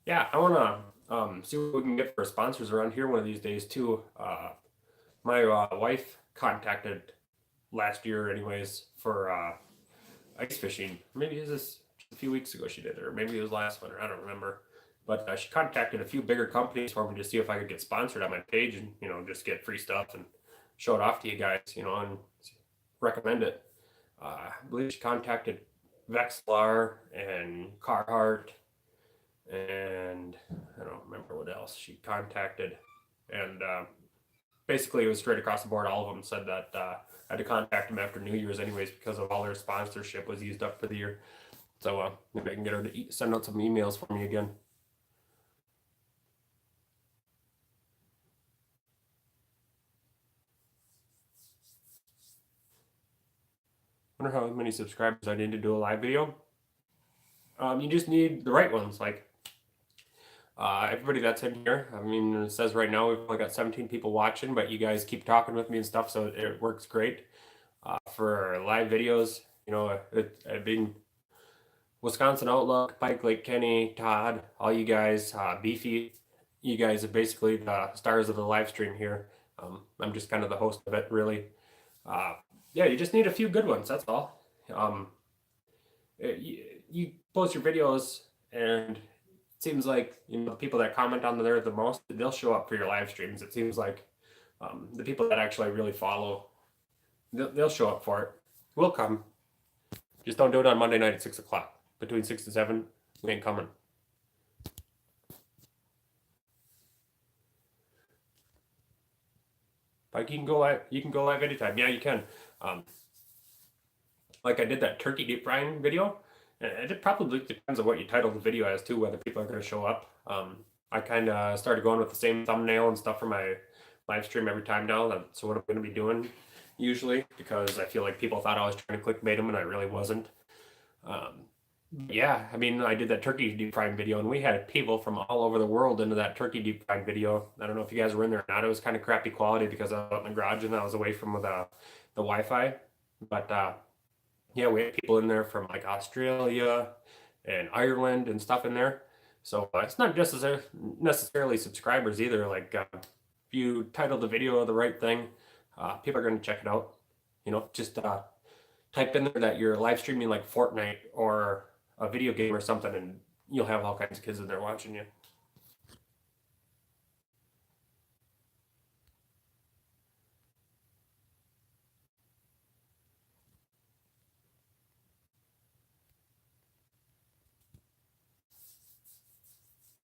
Yeah, I want to see what we can get for sponsors around here one of these days too. My wife contacted last year, anyways, for ice fishing. Maybe it was this a few weeks ago she did it, or maybe it was last winter. I don't remember. But she contacted a few bigger companies for me to see if I could get sponsored on my page and just get free stuff and show it off to you guys, and recommend it. I believe she contacted Vexilar and Carhartt and I don't remember what else she contacted. And basically, it was straight across the board. All of them said that I had to contact them after New Year's, anyways, because of all their sponsorship was used up for the year. So maybe I can get her to send out some emails for me again. Wonder how many subscribers I need to do a live video. You just need the right ones, like everybody that's in here. I mean, it says right now we've only got 17 people watching, but you guys keep talking with me and stuff, so it works great for live videos. I've been Wisconsin Outlook, Pike Lake Kenny, Todd, all you guys, Beefy, you guys are basically the stars of the live stream here. I'm just kind of the host of it, really. Uh, yeah, you just need a few good ones. That's all. Um, you post your videos, and it seems like the people that comment on there the most, they'll show up for your live streams. It seems like the people that actually really follow, they'll show up for it. We'll come. Just don't do it on Monday night at 6 o'clock. Between 6 and 7, we ain't coming. Like you can go live. You can go live anytime. Yeah, you can. Um, like I did that turkey deep frying video. And it probably depends on what you title the video as too, whether people are going to show up. I kind of started going with the same thumbnail and stuff for my live stream every time now. That's what I'm going to be doing usually, because I feel like people thought I was trying to clickbait them and I really wasn't. Yeah, I mean, I did that turkey deep frying video, and we had people from all over the world into that turkey deep frying video. I don't know if you guys were in there or not. It was kind of crappy quality because I was out in the garage and I was away from the Wi-Fi. But yeah, we had people in there from like Australia and Ireland and stuff in there. So it's not just necessarily subscribers either. Like if you title the video the right thing, people are going to check it out. Just type in there that you're live streaming like Fortnite or a video game or something, and you'll have all kinds of kids in there watching you.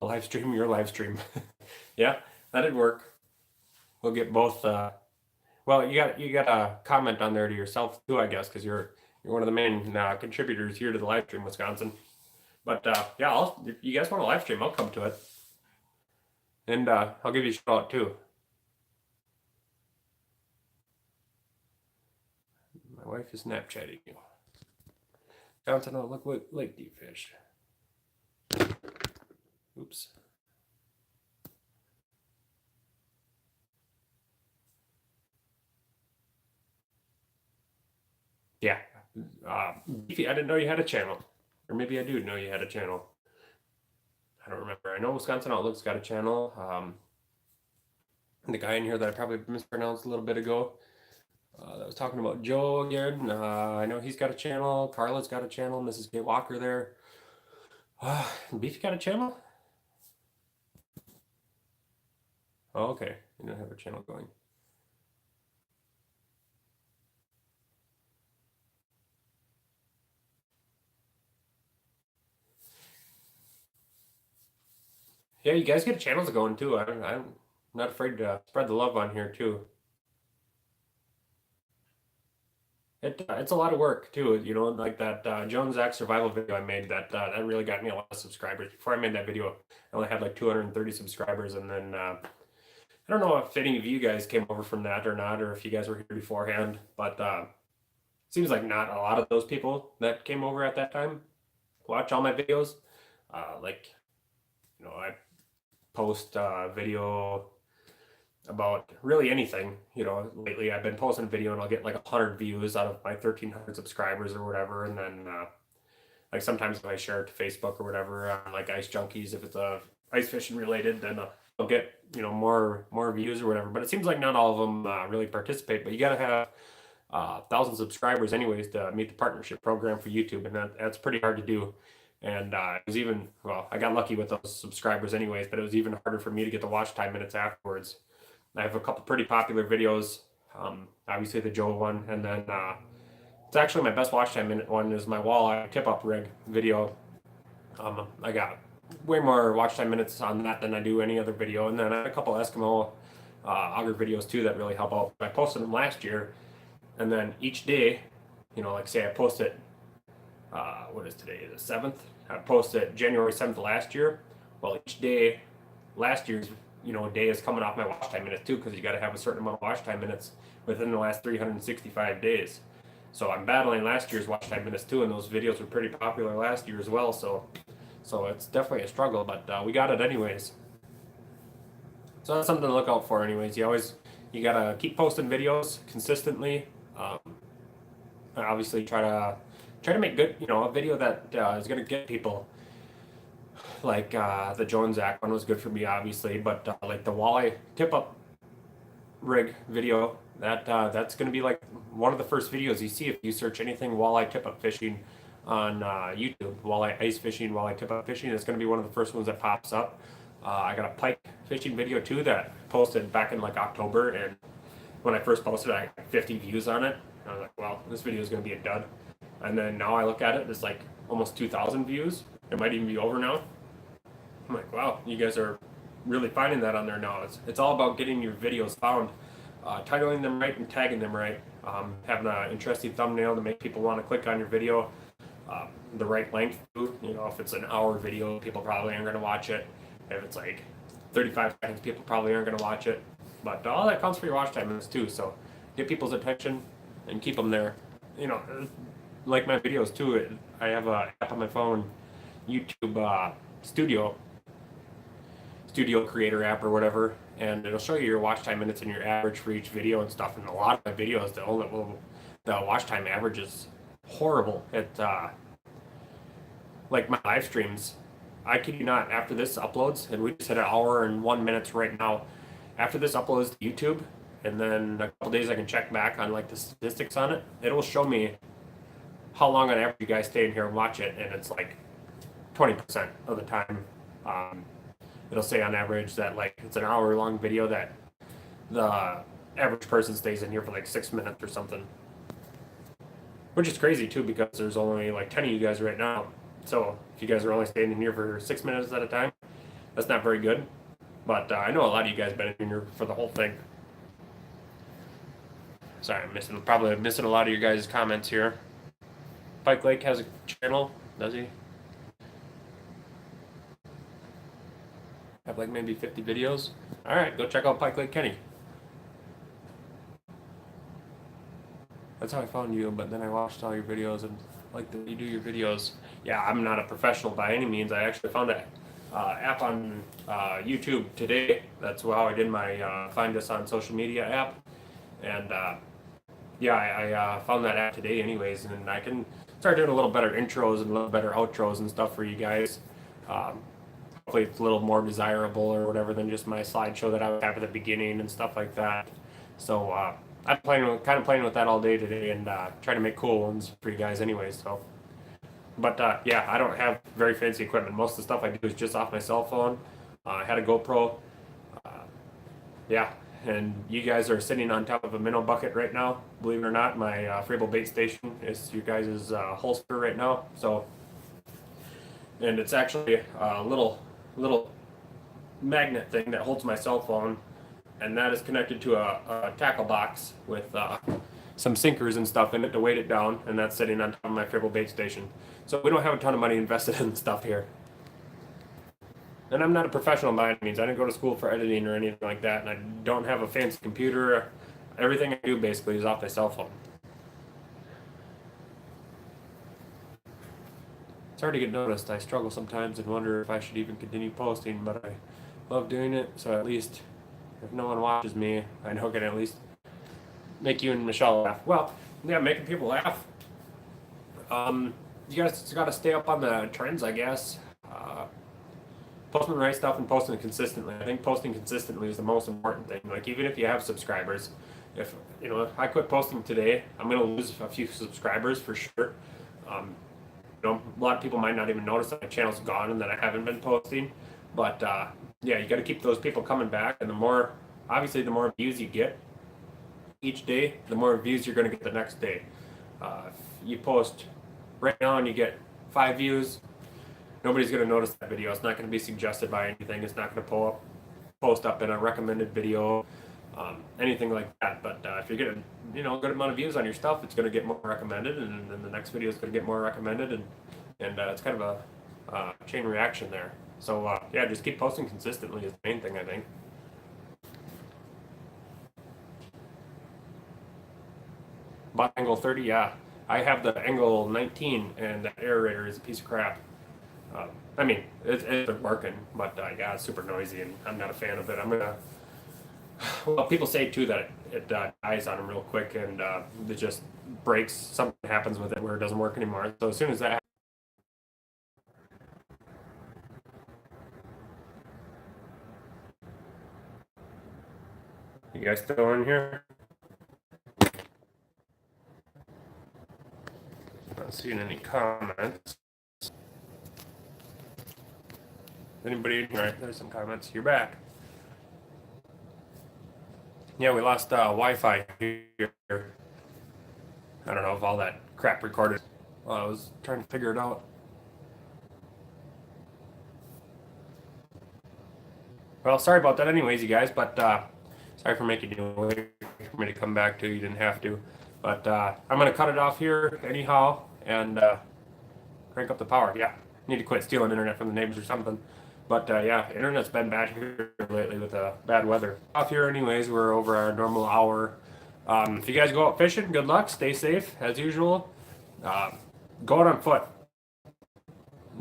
Live stream your live stream. Yeah, that'd work. We'll get both. Well, you got a comment on there to yourself too, I guess, because you're one of the main contributors here to the live stream, Wisconsin. But yeah, if you guys want a live stream, I'll come to it, and I'll give you a shout out too. My wife is Snapchatting you. Johnson, oh, look what lake do you fish? Oops. Yeah. Beefy, I didn't know you had a channel. Or maybe I do know you had a channel. I don't remember. I know Wisconsin Outlook's got a channel. The guy in here that I probably mispronounced a little bit ago, that was talking about Joe again. I know he's got a channel. Carla's got a channel. Mrs. K. Walker there. Beefy got a channel? Oh, okay. You don't have a channel going. Yeah, you guys get channels going too. I'm not afraid to spread the love on here too. It's a lot of work too, like that Jones Act survival video I made that really got me a lot of subscribers. Before I made that video, I only had like 230 subscribers, and then I don't know if any of you guys came over from that or not, or if you guys were here beforehand, but seems like not a lot of those people that came over at that time watch all my videos. Like, I post video about really anything. Lately I've been posting a video and I'll get like 100 views out of my 1,300 subscribers or whatever, and then like sometimes if I share it to Facebook or whatever, like Ice Junkies, if it's ice fishing related, then I'll get more views or whatever. But it seems like not all of them really participate. But you got to have 1,000 subscribers anyways to meet the partnership program for YouTube, and that's pretty hard to do. And it was even, well, I got lucky with those subscribers anyways, but it was even harder for me to get the watch time minutes afterwards. I have a couple pretty popular videos. Obviously the Joe one, and then it's actually my best watch time minute one is my walleye tip up rig video. I got way more watch time minutes on that than I do any other video, and then I have a couple Eskimo auger videos too that really help out. I posted them last year, and then each day, like say I posted, what is today, the 7th? I posted January 7th last year. Well, each day, last year's day is coming off my watch time minutes too, because you got to have a certain amount of watch time minutes within the last 365 days. So I'm battling last year's watch time minutes too, and those videos were pretty popular last year as well. So it's definitely a struggle, but we got it anyways. So that's something to look out for anyways. You gotta keep posting videos consistently. Obviously try to make good, a video that is gonna get people like the Jones Act one was good for me, obviously, but like the walleye tip up rig video, that's going to be like one of the first videos you see if you search anything walleye tip up fishing on YouTube. Walleye ice fishing, walleye tip up fishing. It's going to be one of the first ones that pops up. I got a pike fishing video too that I posted back in like October, and when I first posted it, I got 50 views on it. I was like, well, this video is going to be a dud. And then now I look at it, it's like almost 2,000 views. It might even be over now. I'm like, wow, you guys are really finding that on there now. It's all about getting your videos found, titling them right and tagging them right, having an interesting thumbnail to make people want to click on your video, the right length too. You know, if it's an hour video, people probably aren't going to watch it. If it's like 35 seconds, people probably aren't going to watch it. But all that counts for your watch time is too. So get people's attention and keep them there. You know, like my videos too. I have a app on my phone, YouTube Studio Creator app or whatever, and it'll show you your watch time minutes and your average for each video and stuff. And a lot of my videos, the watch time average is horrible. Like my live streams, I kid you not, after this uploads, and we just hit an hour and 1 minute right now. After this uploads to YouTube, and then a couple days I can check back on like the statistics on it. It'll show me how long on average you guys stay in here and watch it, and it's like 20% of the time. It'll say on average that like it's an hour long video that the average person stays in here for like 6 minutes or something, which is crazy too because there's only like 10 of you guys right now. So if you guys are only staying in here for 6 minutes at a time, that's not very good. But I know a lot of you guys been in here for the whole thing. Sorry, I'm probably missing a lot of your guys' comments here. Pike Lake has a channel, does he? Have like maybe 50 videos. All right, go check out Pike Lake Kenny. That's how I found you, but then I watched all your videos and like that you do your videos. Yeah, I'm not a professional by any means. I actually found that app on YouTube today. That's how I did my Find Us on Social Media app. And yeah, I found that app today anyways, and I can start doing a little better intros and a little better outros and stuff for you guys. Hopefully it's a little more desirable or whatever than just my slideshow that I would have at the beginning and stuff like that. So I'm kind of playing with that all day today and trying to make cool ones for you guys anyways. So, but yeah, I don't have very fancy equipment. Most of the stuff I do is just off my cell phone. I had a GoPro. Yeah, and you guys are sitting on top of a minnow bucket right now. Believe it or not, my Frable bait station is you guys' holster right now. So, and it's actually a little magnet thing that holds my cell phone, and that is connected to a tackle box with some sinkers and stuff in it to weight it down, and that's sitting on top of my Frable bait station. So we don't have a ton of money invested in stuff here. And I'm not a professional by any means. I didn't go to school for editing or anything like that, and I don't have a fancy computer. Everything I do basically is off my cell phone. It's hard to get noticed. I struggle sometimes and wonder if I should even continue posting, but I love doing it, so at least if no one watches me, I know I can at least make you and Michelle laugh. Well, yeah, making people laugh. You guys got to stay up on the trends, I guess. Posting the right stuff and posting it consistently. I think posting consistently is the most important thing. Like even if you have subscribers, if I quit posting today, I'm gonna lose a few subscribers for sure. A lot of people might not even notice that my channel's gone and that I haven't been posting. But yeah, you got to keep those people coming back, and the more views you get each day, the more views you're gonna get the next day. If you post right now and you get 5 views, nobody's going to notice that video. It's not going to be suggested by anything. It's not going to post up in a recommended video, anything like that. But if you're getting, a good amount of views on your stuff, it's going to get more recommended, and then the next video is going to get more recommended, and it's kind of a chain reaction there. So yeah, just keep posting consistently is the main thing, I think. Bought Angle 30, yeah. I have the Angle 19, and that aerator is a piece of crap. I mean, it's working, but yeah, it's super noisy, and I'm not a fan of it. Well, people say too that it dies on them real quick, and it just breaks. Something happens with it where it doesn't work anymore. So as soon as that You guys still in here? Not seeing any comments. Anybody in here? All right, there's some comments. You're back. Yeah, we lost Wi-Fi here. I don't know if all that crap recorded. Well, I was trying to figure it out. Well, sorry about that anyways, you guys, but sorry for making you wait for me to come back to. You didn't have to. But I'm going to cut it off here anyhow and crank up the power. Yeah, need to quit stealing internet from the neighbors or something. But yeah, internet's been bad here lately with bad weather. Off here anyways, we're over our normal hour. If you guys go out fishing, good luck. Stay safe as usual. Uh, go out on foot.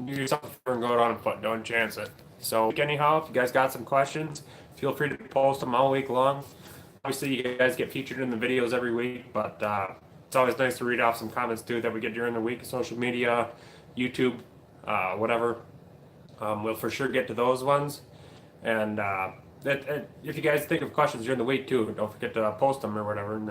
Do something and go out on foot. Don't chance it. So anyhow, if you guys got some questions, feel free to post them all week long. Obviously, you guys get featured in the videos every week, but it's always nice to read off some comments too that we get during the week, social media, YouTube, whatever. We'll for sure get to those ones. And if you guys think of questions during the week too, don't forget to post them or whatever. And then